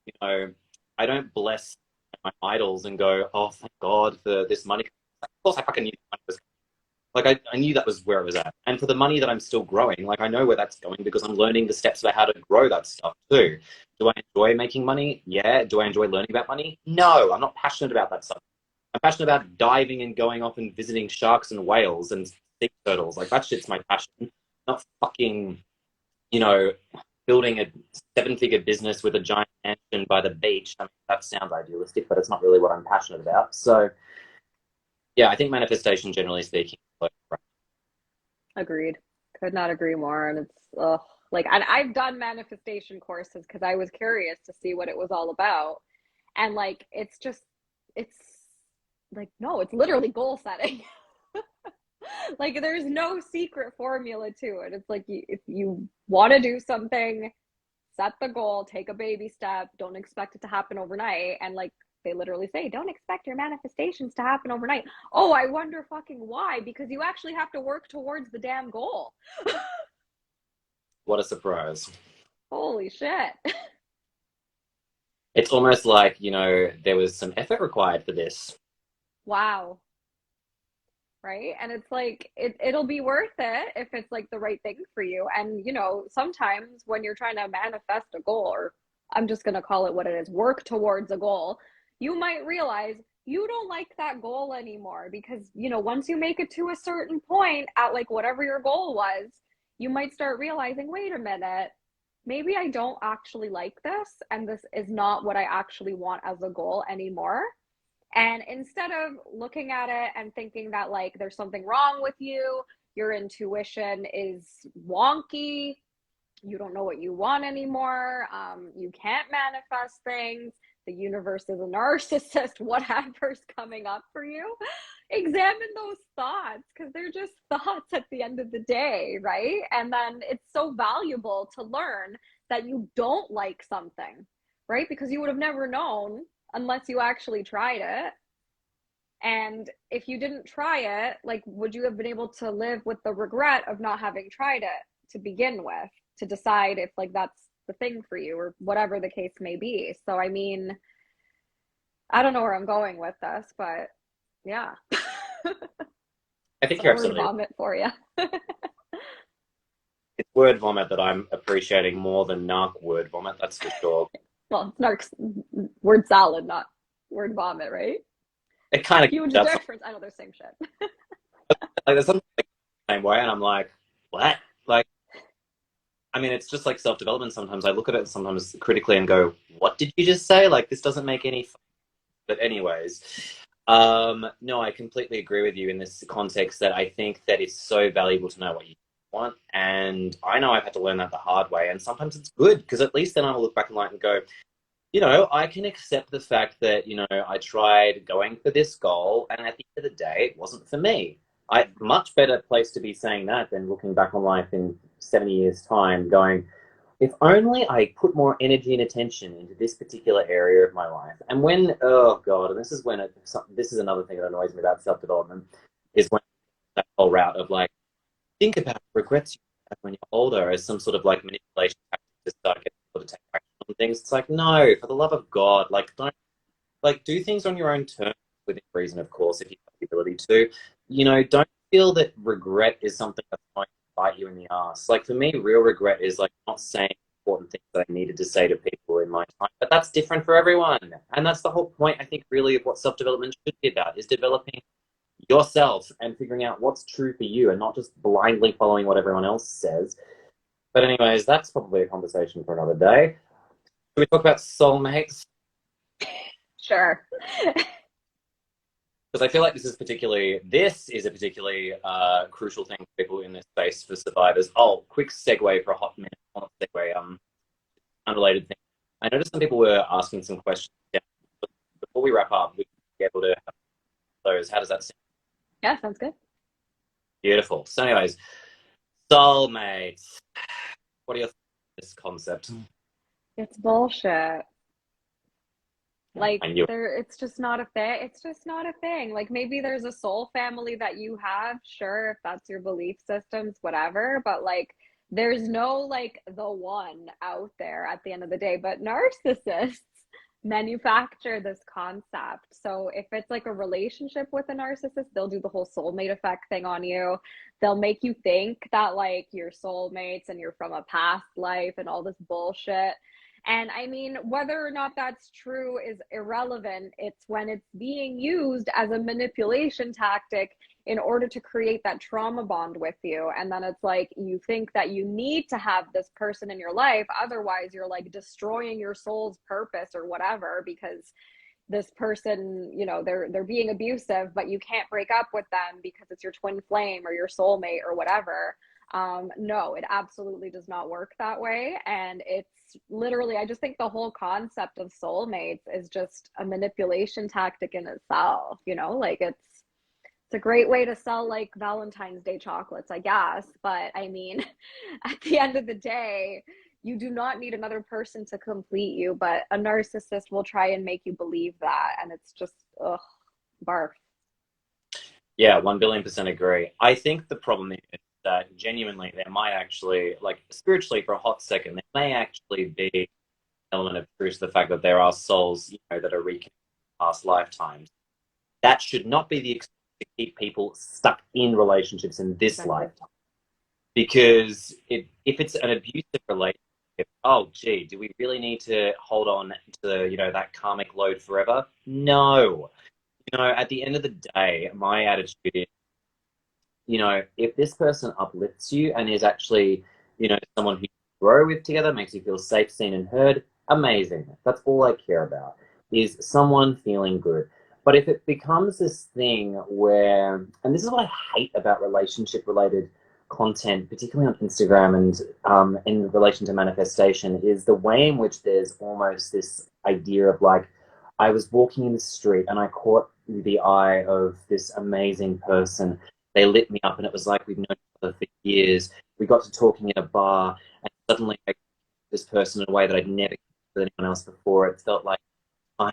you know, I don't bless my idols and go, oh, thank God for this money. Of course, I fucking knew money was, like, I knew that was where it was at. And for the money that I'm still growing, like, I know where that's going because I'm learning the steps about how to grow that stuff too. Do I enjoy making money? Yeah. Do I enjoy learning about money? No, I'm not passionate about that stuff. I'm passionate about diving and going off and visiting sharks and whales and sea turtles. Like, that shit's my passion. Not fucking, you know, building a 7-figure business with a giant mansion by the beach. I mean, that sounds idealistic, but it's not really what I'm passionate about. So, yeah, I think manifestation, generally speaking, Agreed. Could not agree more. And it's ugh, like, and I've done manifestation courses because I was curious to see what it was all about. And like, it's just, it's like, no, it's literally goal setting. Like, there's no secret formula to it. It's like, if you want to do something, set the goal, take a baby step, don't expect it to happen overnight. And like, they literally say, don't expect your manifestations to happen overnight. Oh, I wonder fucking why, because you actually have to work towards the damn goal. What a surprise. Holy shit. It's almost like, there was some effort required for this. Wow. Right. And it's like, it'll be worth it if it's like the right thing for you. And sometimes when you're trying to manifest a goal, or I'm just going to call it what it is, work towards a goal, you might realize you don't like that goal anymore, because once you make it to a certain point at like whatever your goal was, you might start realizing, wait a minute, maybe I don't actually like this, and this is not what I actually want as a goal anymore. And instead of looking at it and thinking that like there's something wrong with you, your intuition is wonky, you don't know what you want anymore, you can't manifest things, the universe is a narcissist, whatever's coming up for you, examine those thoughts, because they're just thoughts at the end of the day, right? And then it's so valuable to learn that you don't like something, right? Because you would have never known unless you actually tried it. And if you didn't try it, like, would you have been able to live with the regret of not having tried it to begin with, to decide if like that's the thing for you, or whatever the case may be? So, I mean, I don't know where I'm going with this, but yeah. I think Some you're word absolutely right. vomit for you. It's word vomit that I'm appreciating more than narc word vomit, that's for sure. Well, it's narcs word salad, not word vomit, right? It kind of Huge that's difference. I know they're same shit. like there's something like the same way, and I'm like, what? Like, I mean, it's just like self-development. Sometimes I look at it sometimes critically and go, what did you just say? Like, this doesn't make any. But anyways, no, I completely agree with you in this context that I think that it's so valuable to know what you want, and I know I've had to learn that the hard way, and sometimes it's good because at least then I will look back in light and go, I can accept the fact that, I tried going for this goal and at the end of the day, it wasn't for me. Much better place to be saying that than looking back on life in 70 years' time going, if only I put more energy and attention into this particular area of my life. And when, oh God, and this is another thing that annoys me about self-development, is when that whole route of like, think about regrets you have when you're older as some sort of like manipulation tactic to start getting people to take action on things. It's like, no, for the love of God, like don't like do things on your own terms within reason, of course, if you have the ability to. Don't feel that regret is something that's going to bite you in the ass. Like for me, real regret is like not saying important things that I needed to say to people in my time. But that's different for everyone. And that's the whole point, I think, really, of what self-development should be about, is developing yourself and figuring out what's true for you and not just blindly following what everyone else says. But anyways, that's probably a conversation for another day. Should we talk about soulmates? Sure. Because I feel like this is a particularly crucial thing for people in this space, for survivors. Oh, quick segue for a hot minute. Not segue, unrelated thing. I noticed some people were asking some questions. Yeah. Before we wrap up, we can be able to have those. How does that sound? Yeah, sounds good. Beautiful. So, anyways, soulmates. What are your thoughts on this concept? It's bullshit. Like, I knew it. it's just not a thing. It's just not a thing. Like, maybe there's a soul family that you have, sure, if that's your belief systems, whatever, but like there's no like the one out there at the end of the day. But narcissists manufacture this concept. So if it's like a relationship with a narcissist, they'll do the whole soulmate effect thing on you. They'll make you think that like you're soulmates and you're from a past life and all this bullshit. And I mean, whether or not that's true is irrelevant. It's when it's being used as a manipulation tactic in order to create that trauma bond with you. And then it's like you think that you need to have this person in your life. Otherwise, you're like destroying your soul's purpose or whatever, because this person, you know, they're being abusive, but you can't break up with them because it's your twin flame or your soulmate or whatever. No, it absolutely does not work that way. And it's literally, I just think the whole concept of soulmates is just a manipulation tactic in itself, you know, like it's a great way to sell like Valentine's Day chocolates, I guess. But I mean, at the end of the day, you do not need another person to complete you, but a narcissist will try and make you believe that. And it's just, ugh, barf. Yeah, 1 billion% agree. I think the problem is that genuinely there might actually, like spiritually for a hot second, there may actually be an element of truth to the fact that there are souls, you know, that are reconnected in past lifetimes. That should not be the excuse to keep people stuck in relationships in this Exactly. lifetime. Because if it's an abusive relationship, oh gee, do we really need to hold on to, you know, that karmic load forever? No. You know, at the end of the day, my attitude is, you know, if this person uplifts you and is actually, you know, someone who you grow with together, makes you feel safe, seen, and heard, amazing. That's all I care about, is someone feeling good. But if it becomes this thing where, and this is what I hate about relationship related content, particularly on Instagram and in relation to manifestation, is the way in which there's almost this idea of like, I was walking in the street and I caught the eye of this amazing person. They lit me up, and it was like we've known each other for years. We got to talking in a bar, and suddenly I this person in a way that I'd never with anyone else before. It felt like time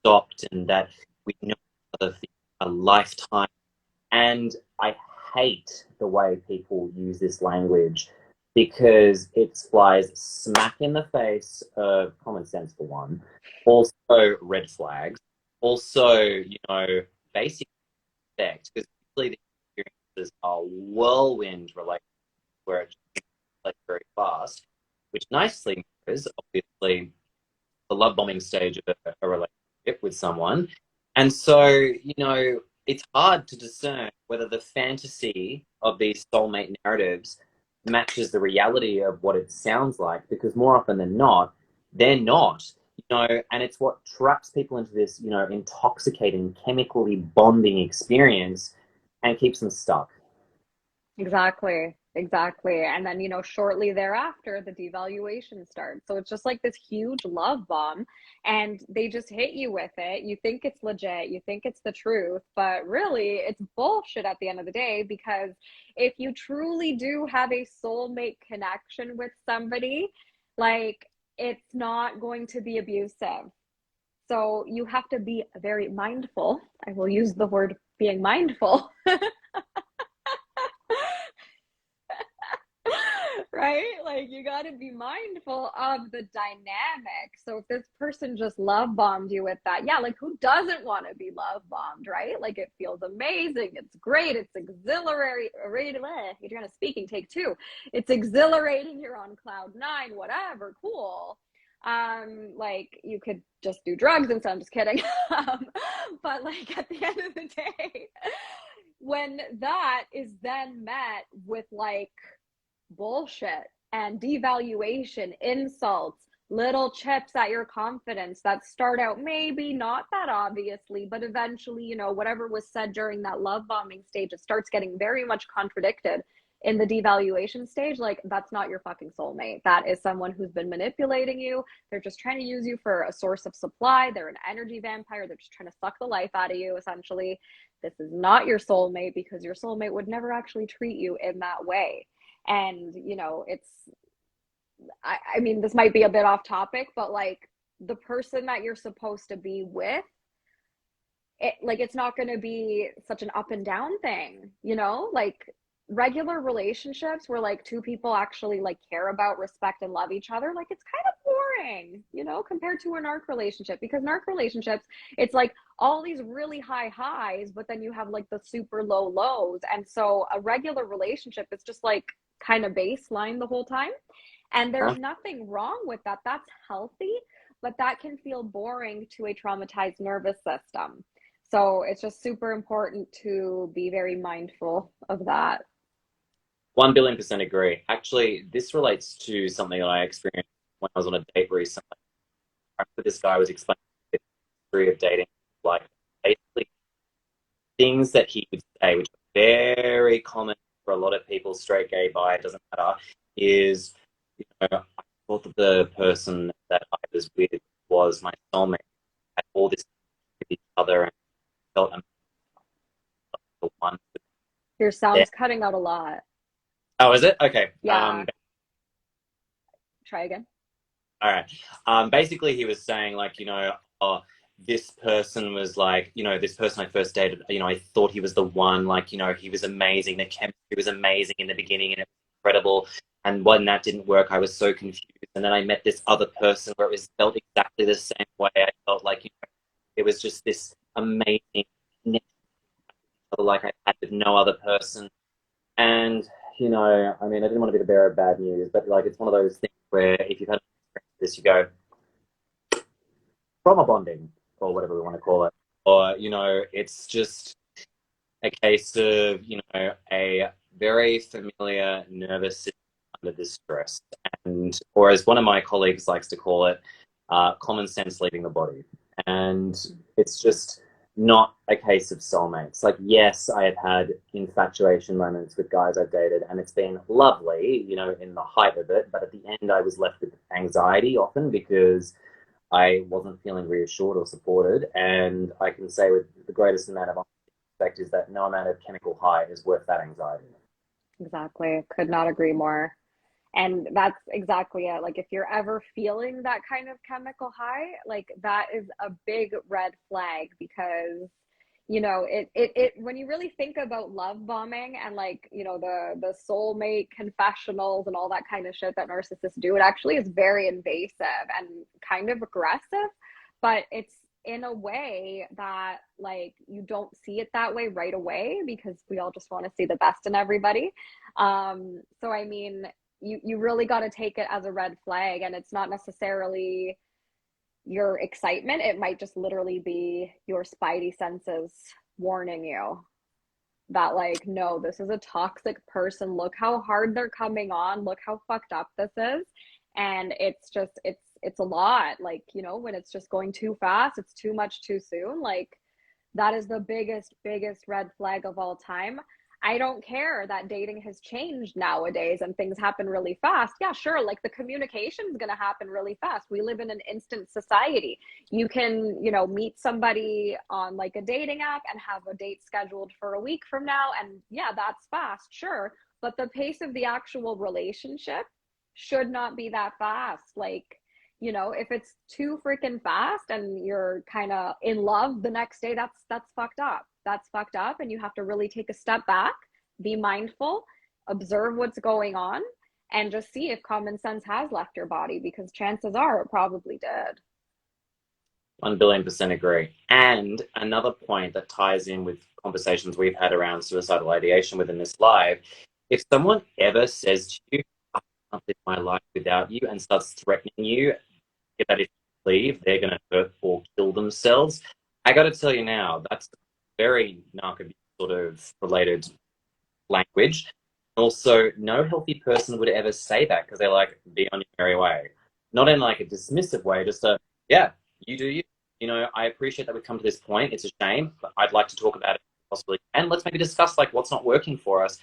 stopped, and that we've known each other for a lifetime. And I hate the way people use this language because it flies smack in the face of common sense, for one. Also, red flags. Also, you know, basic respect, because usually the experiences are whirlwind relationships where it just like very fast, which nicely mirrors, obviously, the love bombing stage of a relationship with someone. And so, you know, it's hard to discern whether the fantasy of these soulmate narratives matches the reality of what it sounds like, because more often than not, they're not. You know, and it's what traps people into this, you know, intoxicating, chemically bonding experience and keeps them stuck. Exactly. Exactly. And then, you know, shortly thereafter, the devaluation starts. So it's just like this huge love bomb, and they just hit you with it. You think it's legit, you think it's the truth, but really it's bullshit at the end of the day, because if you truly do have a soulmate connection with somebody, like, it's not going to be abusive. So you have to be very mindful. I will use the word being mindful. Right? Like, you got to be mindful of the dynamic. So if this person just love bombed you with that, yeah, like who doesn't want to be love bombed, right? Like, it feels amazing. It's great. It's exhilarating. Adriana speaking, take two. It's exhilarating. You're on cloud nine, whatever. Cool. Like, you could just do drugs and so I'm just kidding. But like, at the end of the day, when that is then met with like bullshit and devaluation, insults, little chips at your confidence that start out maybe not that obviously, but eventually, you know, whatever was said during that love bombing stage, it starts getting very much contradicted in the devaluation stage. Like, that's not your fucking soulmate. That is someone who's been manipulating you. They're just trying to use you for a source of supply. They're an energy vampire. They're just trying to suck the life out of you, essentially. This is not your soulmate, because your soulmate would never actually treat you in that way. And you know, it's I mean, this might be a bit off topic, but like, the person that you're supposed to be with, it, like, it's not going to be such an up and down thing, you know, like regular relationships where like two people actually like care about, respect, and love each other, like, it's kind of boring, you know, compared to a narc relationship. Because narc relationships, it's like all these really high highs, but then you have like the super low lows. And so a regular relationship is just like kind of baseline the whole time. And there's nothing wrong with that. That's healthy, but that can feel boring to a traumatized nervous system. So it's just super important to be very mindful of that. 1 billion% agree. Actually, this relates to something that I experienced when I was on a date recently. This guy was explaining history of dating, like basically things that he would say, which are very common for a lot of people, straight, gay, bi, it doesn't matter, is, I thought that the person that I was with was my soulmate, had all this with each other and felt I'm the one for Your them. sound's cutting out a lot. Oh, is it? Okay. Yeah, try again. All right. Basically, he was saying, like, oh, this person was like, this person I first dated, I thought he was the one, like, he was amazing. The chemistry was amazing in the beginning and it was incredible. And when that didn't work, I was so confused. And then I met this other person where it was felt exactly the same way. I felt like, it was just this amazing connection, like I had with no other person. And, I mean, I didn't want to be the bearer of bad news, but like, it's one of those things where if you've had this, you go, trauma bonding or whatever we want to call it, or it's just a case of a very familiar nervous system under distress, and or as one of my colleagues likes to call it, common sense leaving the body. And it's just not a case of soulmates. Like, yes, I have had infatuation moments with guys I've dated and it's been lovely, in the height of it, but at the end I was left with anxiety often because I wasn't feeling reassured or supported. And I can say with the greatest amount of respect is that no amount of chemical high is worth that anxiety. Exactly. Could not agree more. And that's exactly it. Like if you're ever feeling that kind of chemical high, like that is a big red flag because it when you really think about love bombing and like, the soulmate confessionals and all that kind of shit that narcissists do, it actually is very invasive and kind of aggressive, but it's in a way that like you don't see it that way right away because we all just want to see the best in everybody. So I mean, you really got to take it as a red flag, and it's not necessarily your excitement. It might just literally be your spidey senses warning you that like, no, this is a toxic person. Look how hard they're coming on. Look how fucked up this is. And it's just it's a lot. Like, when it's just going too fast, it's too much too soon. Like that is the biggest red flag of all time. I don't care that dating has changed nowadays and things happen really fast. Yeah, sure. Like the communication is going to happen really fast. We live in an instant society. You can, meet somebody on like a dating app and have a date scheduled for a week from now. And yeah, that's fast, sure. But the pace of the actual relationship should not be that fast. Like, if it's too freaking fast and you're kind of in love the next day, that's fucked up. That's fucked up, and you have to really take a step back, be mindful, observe what's going on, and just see if common sense has left your body because chances are it probably did. 1 billion% agree. And another point that ties in with conversations we've had around suicidal ideation within this live, if someone ever says to you, I can't live my life without you, and starts threatening you that if you leave, they're going to hurt or kill themselves. I got to tell you now, that's very narc abuse sort of related language. Also, no healthy person would ever say that because they're like, be on your merry way. Not in like a dismissive way, just a, yeah, you do you. I appreciate that we've come to this point. It's a shame, but I'd like to talk about it possibly. And let's maybe discuss like what's not working for us,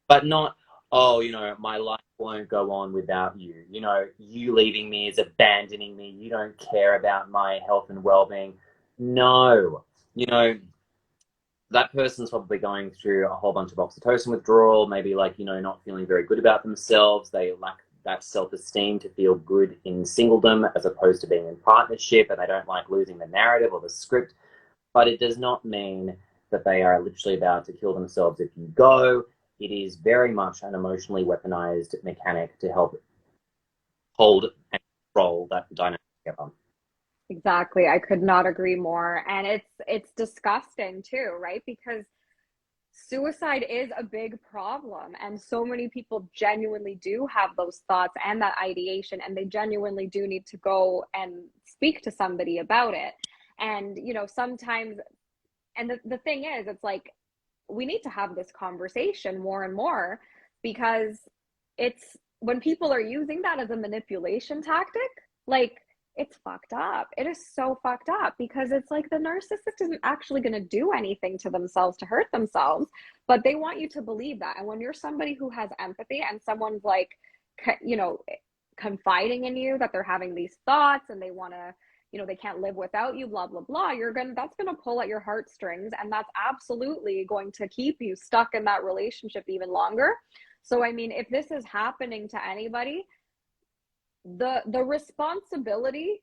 but not, oh, my life won't go on without you. You leaving me is abandoning me. You don't care about my health and well-being. No, that person's probably going through a whole bunch of oxytocin withdrawal, maybe like, not feeling very good about themselves. They lack that self-esteem to feel good in singledom as opposed to being in partnership, and they don't like losing the narrative or the script. But it does not mean that they are literally about to kill themselves if you go. It is very much an emotionally weaponized mechanic to help hold and control that dynamic together. Exactly. I could not agree more. And it's disgusting too, right? Because suicide is a big problem and so many people genuinely do have those thoughts and that ideation, and they genuinely do need to go and speak to somebody about it. And sometimes, and the thing is, it's like we need to have this conversation more and more because it's when people are using that as a manipulation tactic, like it's fucked up. It is so fucked up because it's like the narcissist isn't actually going to do anything to themselves to hurt themselves, but they want you to believe that. And when you're somebody who has empathy and someone's like, you know, confiding in you that they're having these thoughts and they want to, you know, they can't live without you, blah, blah, blah, that's going to pull at your heartstrings. And that's absolutely going to keep you stuck in that relationship even longer. So, I mean, if this is happening to anybody, the responsibility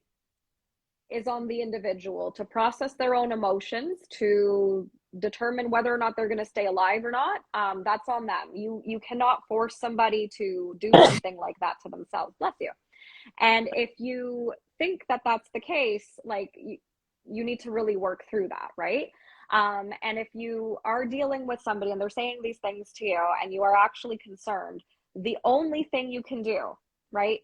is on the individual to process their own emotions, to determine whether or not they're going to stay alive or not. That's on them. You cannot force somebody to do something like that to themselves. Bless you. And if you think that that's the case, like you need to really work through that, right? And if you are dealing with somebody and they're saying these things to you and you are actually concerned, the only thing you can do, right?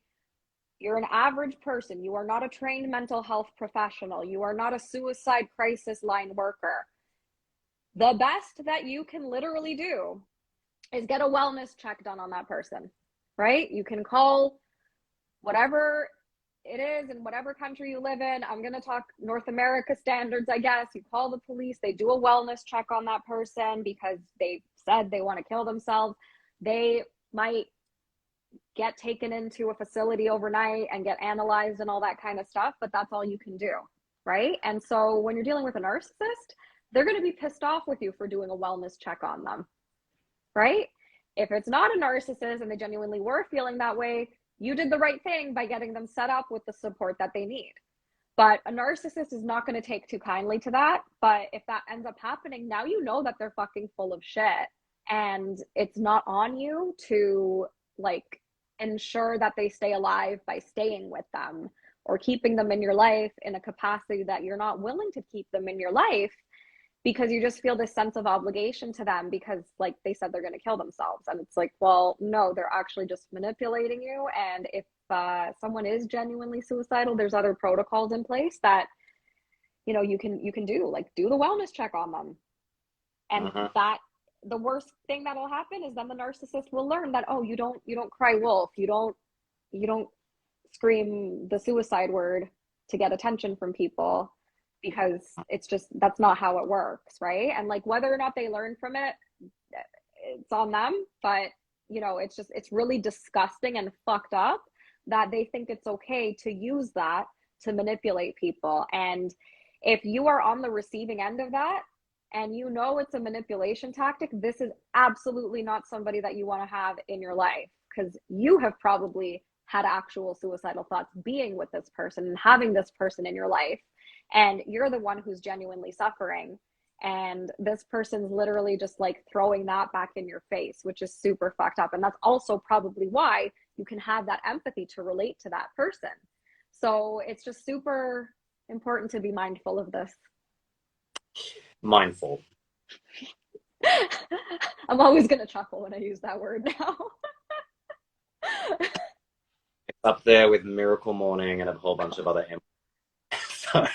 You're an average person. You are not a trained mental health professional. You are not a suicide crisis line worker. The best that you can literally do is get a wellness check done on that person, right? You can call whatever it is in whatever country you live in. I'm going to talk North America standards, I guess. You call the police, they do a wellness check on that person because they said they want to kill themselves. They might get taken into a facility overnight and get analyzed and all that kind of stuff, but that's all you can do, right? And so when you're dealing with a narcissist, they're going to be pissed off with you for doing a wellness check on them, right? If it's not a narcissist and they genuinely were feeling that way, you did the right thing by getting them set up with the support that they need. But a narcissist is not going to take too kindly to that. But if that ends up happening, now you know that they're fucking full of shit. And it's not on you to like ensure that they stay alive by staying with them or keeping them in your life in a capacity that you're not willing to keep them in your life because you just feel this sense of obligation to them because like they said they're going to kill themselves. And it's like, well, no, they're actually just manipulating you. And if someone is genuinely suicidal, there's other protocols in place that, you know, you can do, like do the wellness check on them. And that the worst thing that'll happen is then the narcissist will learn that, oh, you don't cry wolf, you don't scream the suicide word to get attention from people, because it's just, that's not how it works, right? And like whether or not they learn from it, it's on them. But you know, it's really disgusting and fucked up that they think it's okay to use that to manipulate people. And if you are on the receiving end of that, and you know it's a manipulation tactic, this is absolutely not somebody that you want to have in your life, because you have probably had actual suicidal thoughts being with this person and having this person in your life, and you're the one who's genuinely suffering, and this person's literally just like throwing that back in your face, which is super fucked up. And that's also probably why you can have that empathy to relate to that person. So it's just super important to be mindful of this. Mindful. I'm always going to chuckle when I use that word now. It's up there with Miracle Morning and a whole bunch of other so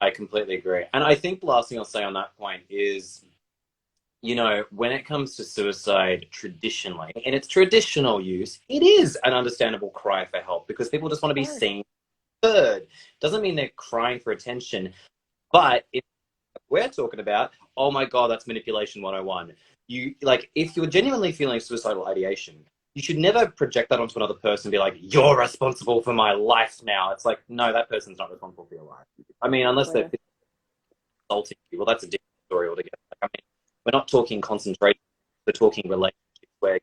I completely agree. And I think the last thing I'll say on that point is, you know, when it comes to suicide traditionally, in its traditional use, it is an understandable cry for help because people just want to be seen, heard. Doesn't mean they're crying for attention. But if we're talking about, oh my God, that's manipulation 101. You like, if you're genuinely feeling suicidal ideation, you should never project that onto another person and be like, you're responsible for my life now. It's like, no, that person's not responsible for your life. I mean, unless they're insulting you, well, that's a different story altogether. Like, I mean, we're not talking concentration, we're talking relationships where,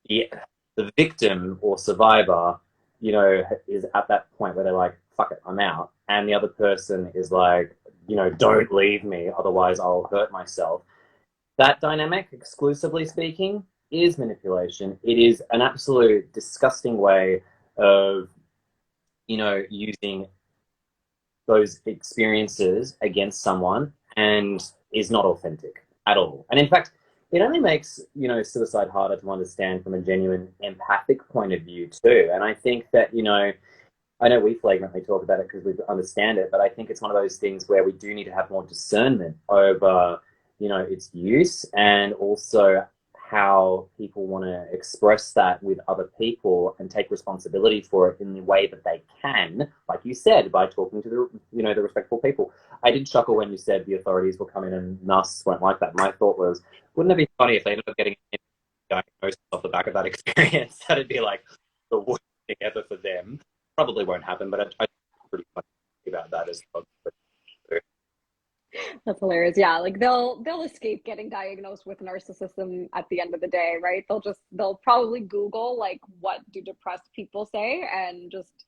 you know, the victim or survivor, you know, is at that point where they're like, fuck it, I'm out. And the other person is like, you know, don't leave me, otherwise I'll hurt myself. That dynamic, exclusively speaking, is manipulation. It is an absolute disgusting way of, you know, using those experiences against someone, and is not authentic at all. And in fact, it only makes, you know, suicide harder to understand from a genuine empathic point of view too. And I think that, you know, I know we flagrantly talk about it because we understand it, but I think it's one of those things where we do need to have more discernment over, you know, its use, and also how people want to express that with other people and take responsibility for it in the way that they can, like you said, by talking to the respectful people. I did chuckle when you said the authorities will come in and narcissists won't like that. My thought was, wouldn't it be funny if they ended up getting diagnosed off the back of that experience? That'd be like the worst thing ever for them. Probably won't happen, but I pretty funny about that as well. That's hilarious. Yeah, like they'll escape getting diagnosed with narcissism at the end of the day, right? They'll probably Google like what do depressed people say and just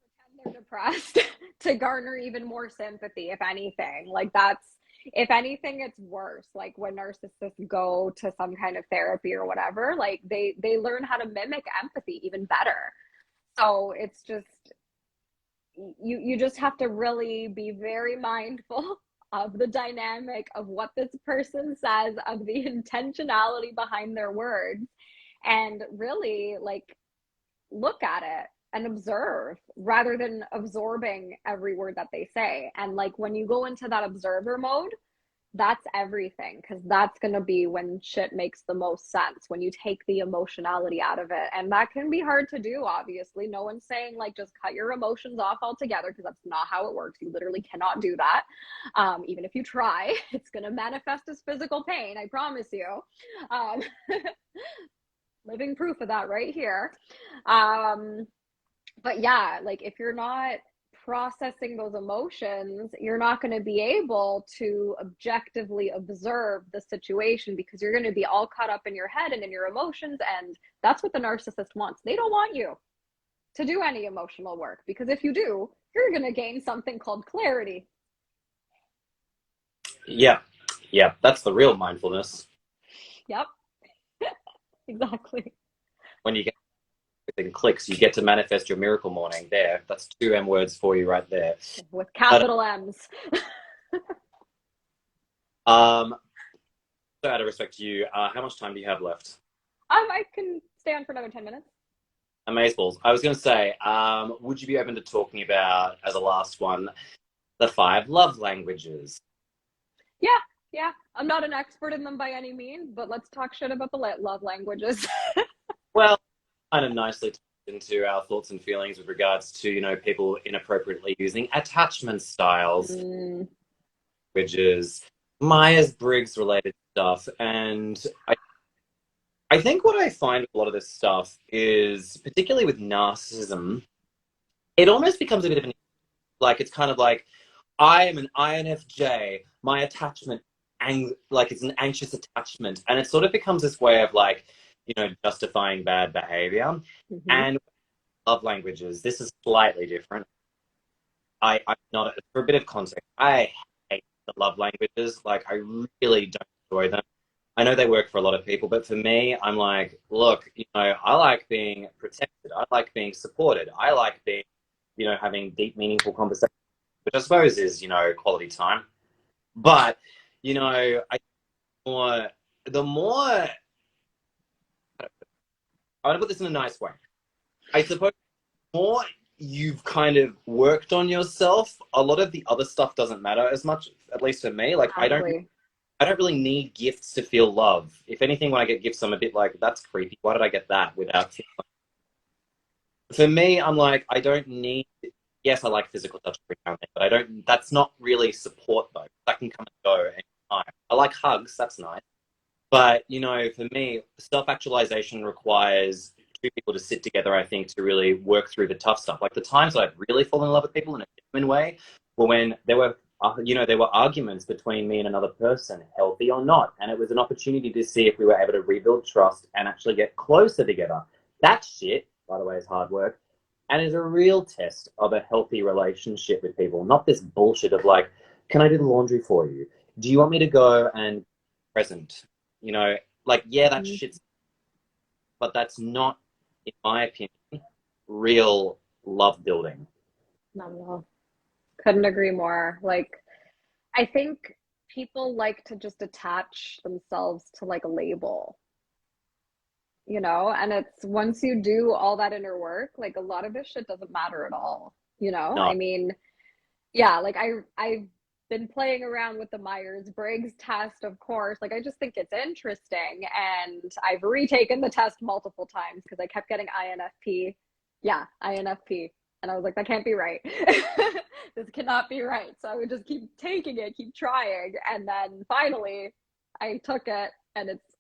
pretend they're depressed to garner even more sympathy, if anything. Like that's if anything, it's worse. Like when narcissists go to some kind of therapy or whatever, like they learn how to mimic empathy even better. So it's just you just have to really be very mindful of the dynamic of what this person says, of the intentionality behind their words, and really like look at it and observe rather than absorbing every word that they say. And like when you go into that observer mode, that's everything, because that's going to be when shit makes the most sense, when you take the emotionality out of it. And that can be hard to do, obviously. No one's saying like just cut your emotions off altogether, because that's not how it works. You literally cannot do that. Even if you try, it's going to manifest as physical pain, I promise you. um, Living proof of that right here. But yeah, like if you're not processing those emotions, you're not going to be able to objectively observe the situation, because you're going to be all caught up in your head and in your emotions. And that's what the narcissist wants. They don't want you to do any emotional work, because if you do, you're going to gain something called clarity. Yeah, yeah, that's the real mindfulness. Yep, exactly. When you get everything clicks, you get to manifest your miracle morning. There, that's two M words for you right there. With But capital M's. um, so out of respect to you, how much time do you have left? I can stay on for another 10 minutes. Amazeballs. I was going to say, would you be open to talking about, as a last one, the five love languages? Yeah, yeah. I'm not an expert in them by any means, but let's talk shit about the love languages. Well, kind of nicely into our thoughts and feelings with regards to, people inappropriately using attachment styles, Mm, which is Myers-Briggs related stuff. And I think what I find with a lot of this stuff is, particularly with narcissism, it almost becomes a bit of an, like, it's kind of like, I am an INFJ, my attachment, like, it's an anxious attachment. And it sort of becomes this way of, like, justifying bad behavior. hmm. And love languages, this is slightly different. I'm not, for a bit of context, I hate the love languages. Like, I really don't enjoy them. I know they work for a lot of people, but for me, I'm like, look, I like being protected. I like being supported. I like being, having deep, meaningful conversations, which I suppose is, quality time. But, I more, the more, I want to put this in a nice way. I suppose the more you've kind of worked on yourself, a lot of the other stuff doesn't matter as much, at least for me. Like, Exactly. I don't really need gifts to feel love. If anything, when I get gifts, I'm a bit like, that's creepy. Why did I get that without? For me, I'm like, I don't need. Yes, I like physical touch every now and then, but I don't. That's not really support though. That can come and go anytime. I like hugs. That's nice. But for me, self-actualization requires two people to sit together, I think, to really work through the tough stuff. Like the times that I've really fallen in love with people in a genuine way were when there were arguments between me and another person, healthy or not, and it was an opportunity to see if we were able to rebuild trust and actually get closer together. That shit, by the way, is hard work, and is a real test of a healthy relationship with people. Not this bullshit of like, can I do the laundry for you? Do you want me to go and present? You know, like, yeah, that Mm, shit's, but that's not, in my opinion, real love building. not at all. Couldn't agree more. Like, I think people like to just attach themselves to like a label, and it's once you do all that inner work, like a lot of this shit doesn't matter at all. No, I mean, yeah, like I been playing around with the Myers-Briggs test, of course. Like, I just think it's interesting. And I've retaken the test multiple times because I kept getting INFP. Yeah, INFP. And I was like, that can't be right. This cannot be right. So I would just keep taking it, keep trying. And then finally, I took it and it's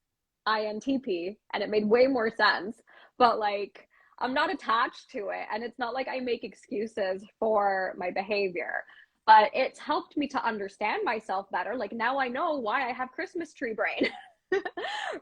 INTP and it made way more sense. But like, I'm not attached to it. And it's not like I make excuses for my behavior, but it's helped me to understand myself better. Like, now I know why I have Christmas tree brain.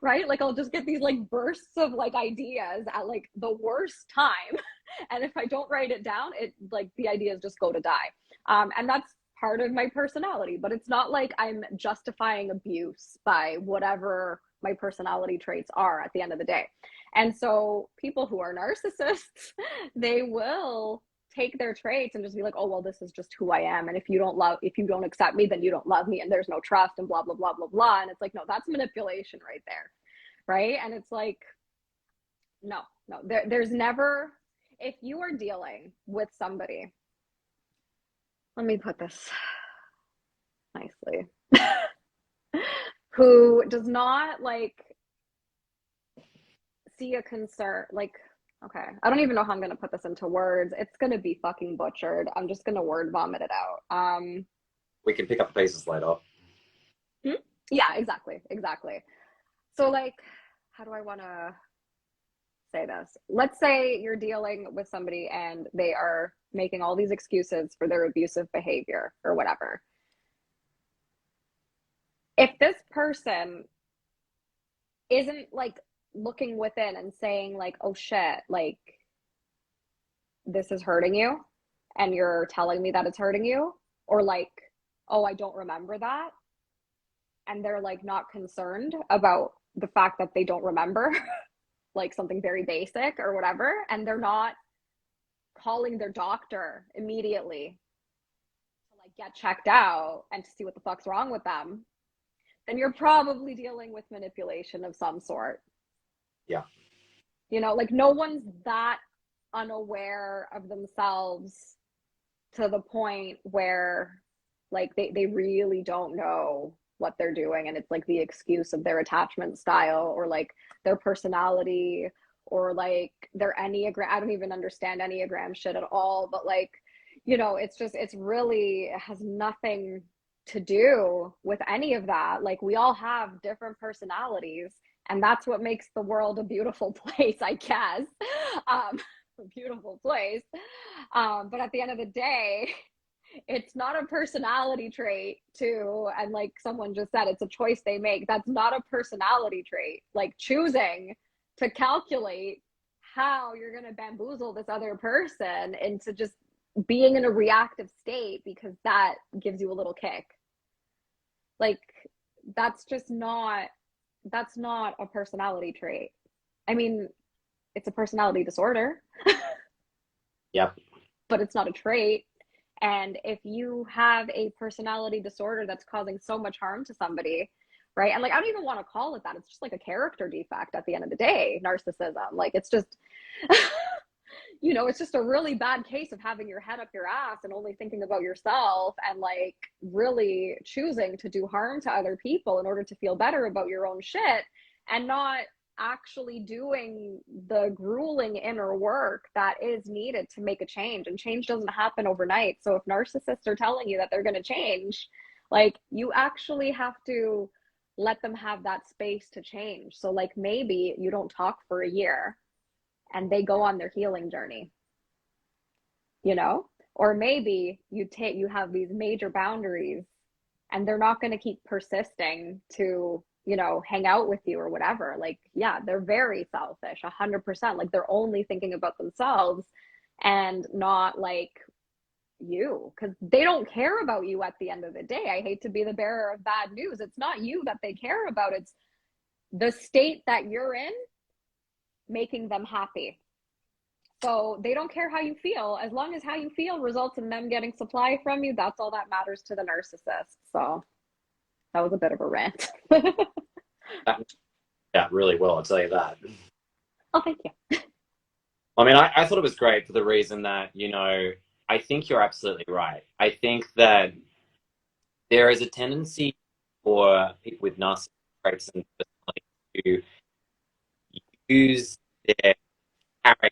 Right? Like, I'll just get these like bursts of like ideas at like the worst time. And if I don't write it down, it like the ideas just go to die. And that's part of my personality, but it's not like I'm justifying abuse by whatever my personality traits are at the end of the day. And so people who are narcissists, they will take their traits and just be like, oh, well, this is just who I am. And if you don't accept me, then you don't love me and there's no trust and blah, blah, blah, blah, blah. And it's like, no, that's manipulation right there. Right. And it's like, no, there's never, if you are dealing with somebody, let me put this nicely, who does not like see a concern, like, okay, I don't even know how I'm gonna put this into words. It's gonna be fucking butchered. I'm just gonna word vomit it out. We can pick up the pieces later. Yeah, exactly. So like, how do I want to say this? Let's say you're dealing with somebody and they are making all these excuses for their abusive behavior or whatever. If this person isn't like looking within and saying like, oh shit, like this is hurting you and you're telling me that it's hurting you, or like, oh, I don't remember that, and they're like not concerned about the fact that they don't remember like something very basic or whatever, and they're not calling their doctor immediately to like get checked out and to see what the fuck's wrong with them, then you're probably dealing with manipulation of some sort. Yeah. You know, like no one's that unaware of themselves to the point where like they really don't know what they're doing, and it's like the excuse of their attachment style or like their personality or like their enneagram. I don't even understand enneagram shit at all, but like, you know, it's just, it's really, it has nothing to do with any of that. Like, we all have different personalities, and that's what makes the world a beautiful place, I guess. A beautiful place. But at the end of the day, it's not a personality trait to, and like someone just said, it's a choice they make. That's not a personality trait. Like choosing to calculate how you're going to bamboozle this other person into just being in a reactive state because that gives you a little kick. Like, that's just not, that's not a personality trait. I mean, it's a personality disorder. Yep. But it's not a trait. And if you have a personality disorder that's causing so much harm to somebody, right? And like, I don't even want to call it that. It's just like a character defect at the end of the day, narcissism. Like, it's just, you know, it's just a really bad case of having your head up your ass and only thinking about yourself and like really choosing to do harm to other people in order to feel better about your own shit and not actually doing the grueling inner work that is needed to make a change. And change doesn't happen overnight. So if narcissists are telling you that they're going to change, like, you actually have to let them have that space to change. So like, maybe you don't talk for a year and they go on their healing journey, you know? Or maybe you have these major boundaries and they're not going to keep persisting to, you know, hang out with you or whatever. Like, yeah, they're very selfish, 100%. Like, they're only thinking about themselves and not like you, because they don't care about you at the end of the day. I hate to be the bearer of bad news. It's not you that they care about. It's the state that you're in making them happy. So they don't care how you feel. As long as how you feel results in them getting supply from you, that's all that matters to the narcissist. So that was a bit of a rant. Yeah, really well, I'll tell you that. Oh, thank you. I mean, I thought it was great for the reason that, you know, I think you're absolutely right. I think that there is a tendency for people with narcissistic traits and personality to use their character,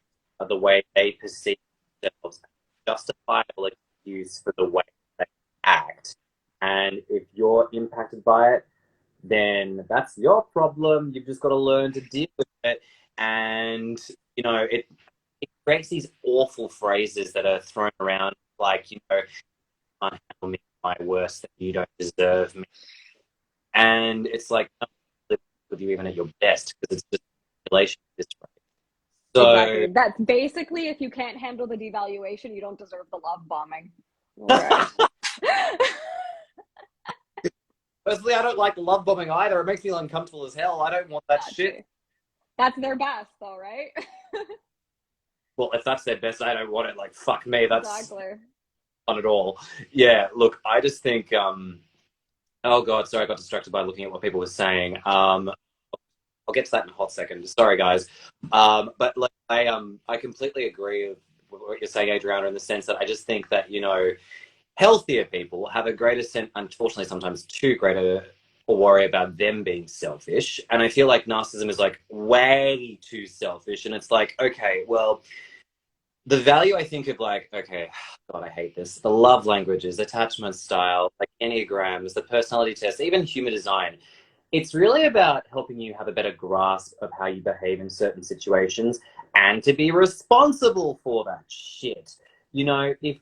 the way they perceive themselves, justifiable excuse for the way they act. And if you're impacted by it, then that's your problem. You've just got to learn to deal with it. And, it creates these awful phrases that are thrown around like, can't handle me my worst, that you don't deserve me. And it's like, no, live with you even at your best, because it's just manipulation at this rate. Exactly. So, That's basically, if you can't handle the devaluation, you don't deserve the love bombing. Okay. personally, I don't like love bombing either. It makes me feel uncomfortable as hell. I don't want that shit. Gotcha. That's their best, though, right? Well, if that's their best, I don't want it. Like, fuck me. That's Exactly. not at all. Yeah, look, I just think, oh God, sorry, I got distracted by looking at what people were saying. I'll get to that in a hot second. Sorry, guys. But like, I completely agree with what you're saying, Adriana, in the sense that I just think that, healthier people have a greater sense, unfortunately, sometimes too greater a worry about them being selfish. And I feel like narcissism is like way too selfish. And it's like, okay, well, the value I think of like, okay, God, I hate this. The love languages, attachment style, like enneagrams, the personality test, even human design. It's really about helping you have a better grasp of how you behave in certain situations and to be responsible for that shit. If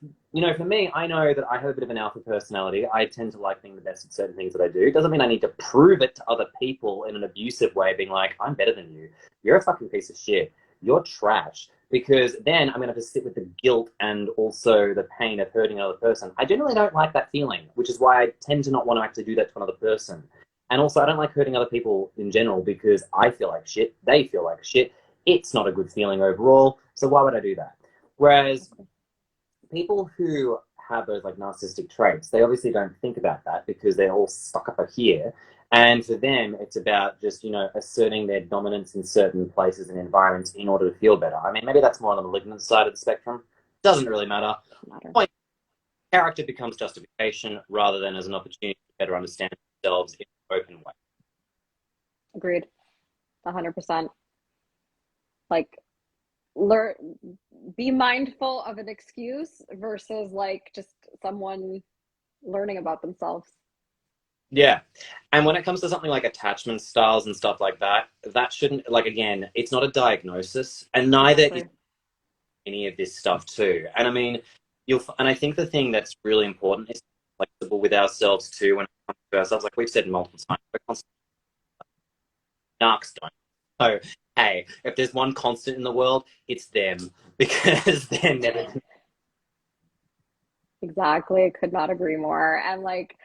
for me, I know that I have a bit of an alpha personality. I tend to like being the best at certain things that I do. It doesn't mean I need to prove it to other people in an abusive way, being like, I'm better than you. You're a fucking piece of shit. You're trash. Because then I'm going to have to sit with the guilt and also the pain of hurting another person. I generally don't like that feeling, which is why I tend to not want to actually do that to another person. And also, I don't like hurting other people in general because I feel like shit, they feel like shit. It's not a good feeling overall. So why would I do that? Whereas people who have those like narcissistic traits, they obviously don't think about that because they're all stuck up here. And for them, it's about just, asserting their dominance in certain places and environments in order to feel better. I mean, maybe that's more on the malignant side of the spectrum. Doesn't really matter. Matter. Point, character becomes justification rather than as an opportunity to better understand themselves in an open way. Agreed. 100%. Like, learn, be mindful of an excuse versus like just someone learning about themselves. Yeah. And when it comes to something like attachment styles and stuff like that, that shouldn't, like, again, it's not a diagnosis, and neither is Exactly. any of this stuff, too. And I mean, and I think the thing that's really important is flexible with ourselves, too, when it comes to ourselves. Like we've said multiple times, we're constantly narcs don't. So, hey, if there's one constant in the world, it's them because they're never. Exactly. Could not agree more. And like,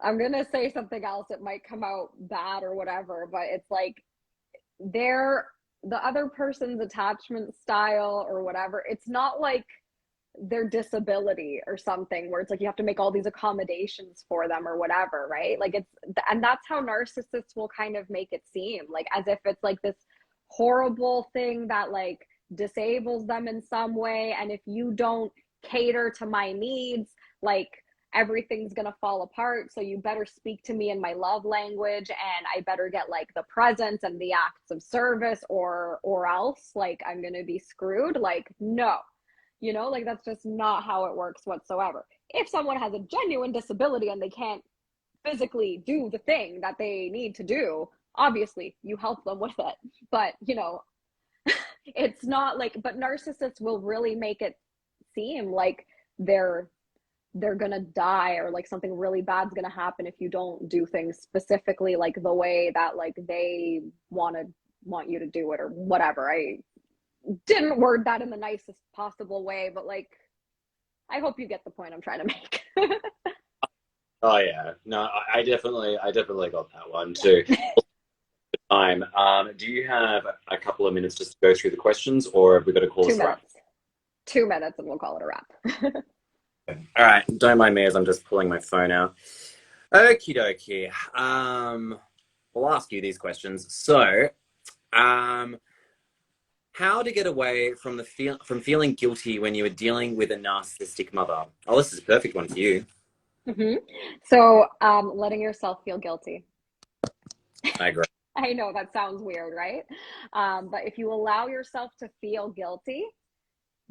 I'm gonna say something else. It might come out bad or whatever, but it's like they're the other person's attachment style or whatever. It's not like their disability or something where it's like you have to make all these accommodations for them or whatever, right? Like and that's how narcissists will kind of make it seem like as if it's like this horrible thing that like disables them in some way. And if you don't cater to my needs, like everything's gonna fall apart. So you better speak to me in my love language, and I better get like the presents and the acts of service, or else like I'm gonna be screwed. Like, no, like that's just not how it works whatsoever. If someone has a genuine disability and they can't physically do the thing that they need to do, obviously you help them with it. But it's not like, but narcissists will really make it seem like they're they're gonna die, or like something really bad's gonna happen if you don't do things specifically like the way that like they want you to do it or whatever. I didn't word that in the nicest possible way, but like I hope you get the point I'm trying to make. Oh yeah, no, I definitely got that one too. Time. Do you have a couple of minutes just to go through the questions, or have we got to call Two this a wrap? minutes. 2 minutes and we'll call it a wrap. All right, don't mind me as I'm just pulling my phone out. Okie dokie. We'll ask you these questions. So, how to get away from from feeling guilty when you are dealing with a narcissistic mother? Oh, this is a perfect one for you. Hmm. So, letting yourself feel guilty. I agree. I know that sounds weird, right? But if you allow yourself to feel guilty,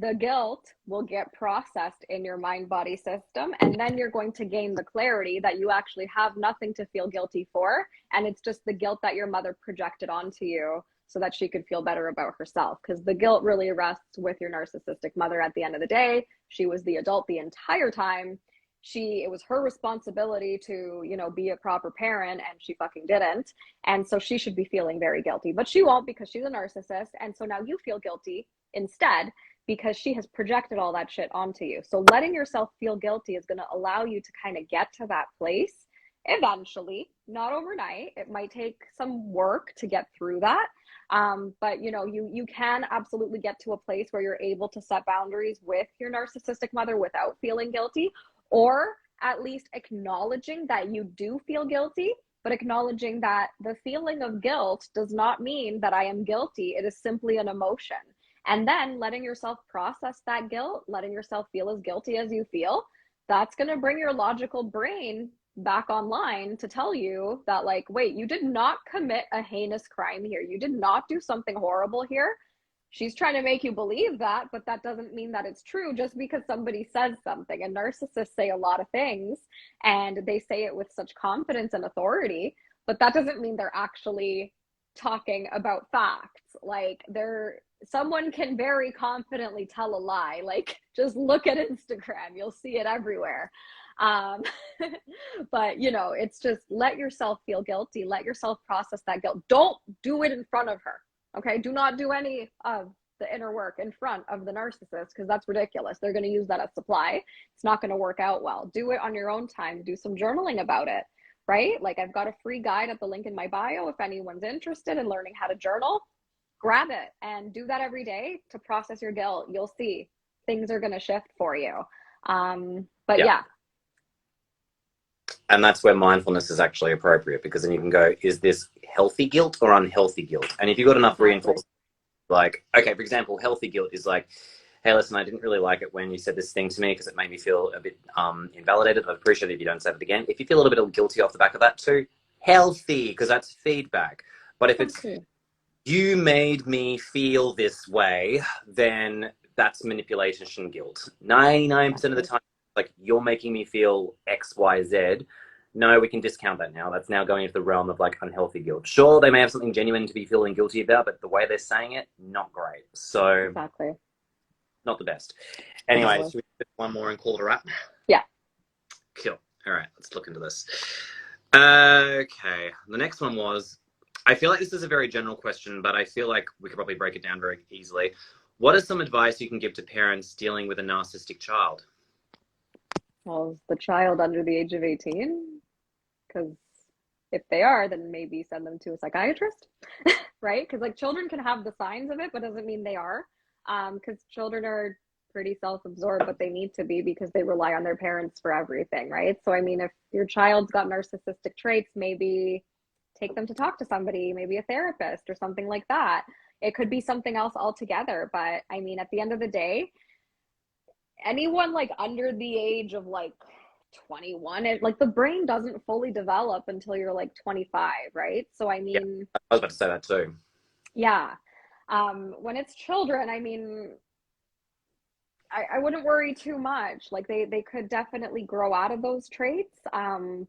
the guilt will get processed in your mind body system. And then you're going to gain the clarity that you actually have nothing to feel guilty for. And it's just the guilt that your mother projected onto you so that she could feel better about herself. Because the guilt really rests with your narcissistic mother at the end of the day. She was the adult the entire time. It was her responsibility to, be a proper parent, and she fucking didn't. And so she should be feeling very guilty, but she won't because she's a narcissist. And so now you feel guilty instead because she has projected all that shit onto you. So letting yourself feel guilty is going to allow you to kind of get to that place eventually, not overnight. It might take some work to get through that. But you can absolutely get to a place where you're able to set boundaries with your narcissistic mother without feeling guilty, or at least acknowledging that you do feel guilty, but acknowledging that the feeling of guilt does not mean that I am guilty. It is simply an emotion. And then letting yourself process that guilt, letting yourself feel as guilty as you feel, that's going to bring your logical brain back online to tell you that, like, wait, you did not commit a heinous crime here. You did not do something horrible here. She's trying to make you believe that, but that doesn't mean that it's true just because somebody says something. And narcissists say a lot of things, and they say it with such confidence and authority, but that doesn't mean they're actually talking about facts. Like, someone can very confidently tell a lie. Like, just look at Instagram, you'll see it everywhere. um but it's just, let yourself feel guilty, let yourself process that guilt. Don't do it in front of her. Okay, do not do any of the inner work in front of the narcissist, because that's ridiculous. They're going to use that as supply. It's not going to work out well. Do it on your own time. Do some journaling about it, right? Like, I've got a free guide at the link in my bio. If anyone's interested in learning how to journal, grab it and do that every day to process your guilt. You'll see things are going to shift for you. But Yeah. yeah. And that's where mindfulness is actually appropriate, because then you can go, is this healthy guilt or unhealthy guilt? And if you've got enough Exactly. reinforcement, like, okay, for example, healthy guilt is like, hey, listen, I didn't really like it when you said this thing to me because it made me feel a bit invalidated. I'd appreciate it if you don't say it again. If you feel a little bit guilty off the back of that too, healthy, because that's feedback. But if it's, Exactly. you made me feel this way, then that's manipulation guilt. 99% of the Exactly. time, like, you're making me feel X, Y, Z. No, we can discount that now. That's now going into the realm of like unhealthy guilt. Sure, they may have something genuine to be feeling guilty about, but the way they're saying it, not great. So, Exactly. not the best. Anyways, Totally. should we do one more and call it a wrap? Yeah. Cool. All right, let's look into this. Okay, the next one was, I feel like this is a very general question, but I feel like we could probably break it down very easily. What is some advice you can give to parents dealing with a narcissistic child? Well, is the child under the age of 18? Because if they are, then maybe send them to a psychiatrist, right? Because, like, children can have the signs of it, but doesn't mean they are. Because children are pretty self-absorbed, but they need to be, because they rely on their parents for everything, right? So, I mean, if your child's got narcissistic traits, maybe take them to talk to somebody, maybe a therapist or something like that. It could be something else altogether. But I mean, at the end of the day, anyone like under the age of like 21, like, the brain doesn't fully develop until you're like 25, right? So I Yeah, mean, I was about to say that too. yeah. When it's children, I mean, I wouldn't worry too much. Like, they could definitely grow out of those traits.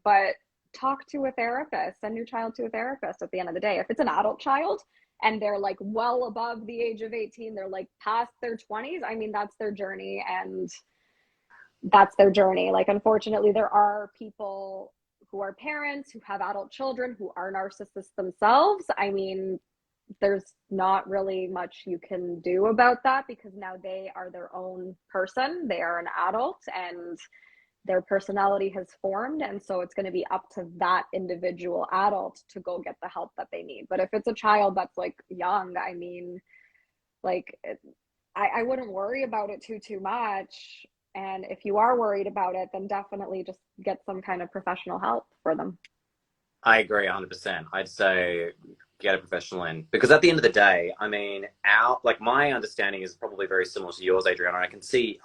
But talk to a therapist, send your child to a therapist at the end of the day. If it's an adult child and they're like well above the age of 18, they're like past their 20s, I mean, that's their journey, and that's their journey. Like, unfortunately, there are people who are parents who have adult children who are narcissists themselves. I mean, there's not really much you can do about that, because now they are their own person. They are an adult, and their personality has formed. And so it's going to be up to that individual adult to go get the help that they need. But if it's a child that's like young, I mean, like, I wouldn't worry about it too much. And if you are worried about it, then definitely just get some kind of professional help for them. I agree 100%. I'd say get a professional in, because at the end of the day, I mean, like, my understanding is probably very similar to yours, Adriana. I can see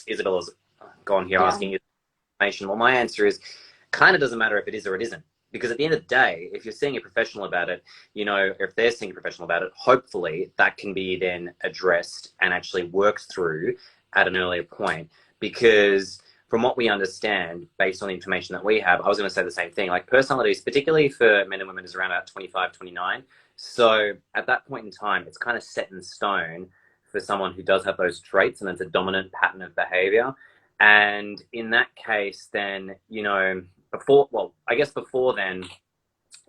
Isabella's gone here Yeah. asking, information? Well, my answer is kind of doesn't matter if it is or it isn't. Because at the end of the day, if you're seeing a professional about it, you know, if they're seeing a professional about it, hopefully that can be then addressed and actually worked through at an earlier point. Because from what we understand, based on the information that we have, I was going to say the same thing. Like personalities, particularly for men and women, is around about 25, 29. So at that point in time, it's kind of set in stone for someone who does have those traits and it's a dominant pattern of behavior. And in that case, then, you know, I guess before then,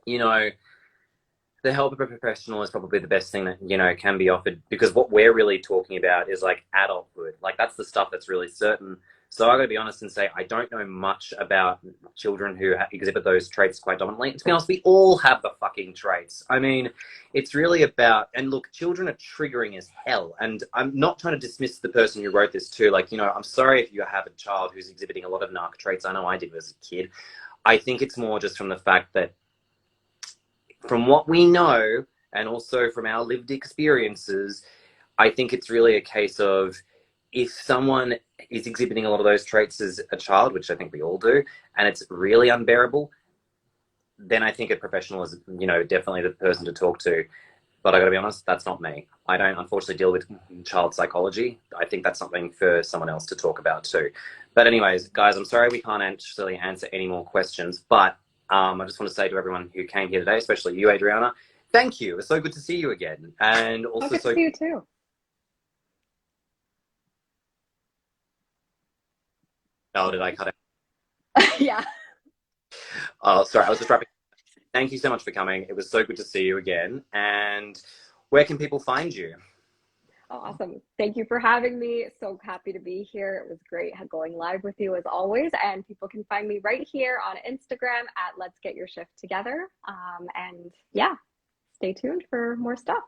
you know, the help of a professional is probably the best thing that, you know, can be offered, because what we're really talking about is like adulthood. Like that's the stuff that's really certain. So I got to be honest and say I don't know much about children who exhibit those traits quite dominantly. To be honest, we all have the fucking traits. I mean, it's really about, and look, children are triggering as hell. And I'm not trying to dismiss the person who wrote this too. Like, you know, I'm sorry if you have a child who's exhibiting a lot of narc traits. I know I did as a kid. I think it's more just from the fact that from what we know and also from our lived experiences, I think it's really a case of if someone is exhibiting a lot of those traits as a child, which I think we all do, and it's really unbearable, then I think a professional is, you know, definitely the person to talk to. But I got to be honest, that's not me. I don't unfortunately deal with child psychology. I think that's something for someone else to talk about too. But anyways, guys, I'm sorry we can't actually answer any more questions, but I just want to say to everyone who came here today, especially you, Adriana, thank you. It's so good to see you again. And Oh, also good to see you too. Oh, did I cut out? Yeah. Oh, sorry, I was just wrapping. Thank you so much for coming. It was so good to see you again. And where can people find you? Oh, awesome. Thank you for having me. So happy to be here. It was great going live with you as always. And people can find me right here on Instagram at Let's Get Your Shift Together. And yeah, stay tuned for more stuff.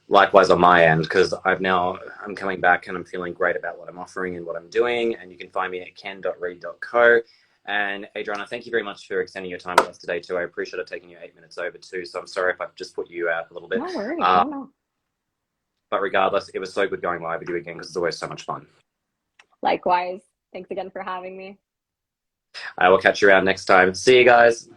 Likewise on my end, because I'm coming back and I'm feeling great about what I'm offering and what I'm doing. And you can find me at ken.reed.co. And Adriana, thank you very much for extending your time with us today too. I appreciate it taking you 8 minutes over too. So I'm sorry if I've just put you out a little bit. No worries. No. But regardless, it was so good going live with you again because it's always so much fun. Likewise. Thanks again for having me. I will catch you around next time. See you guys.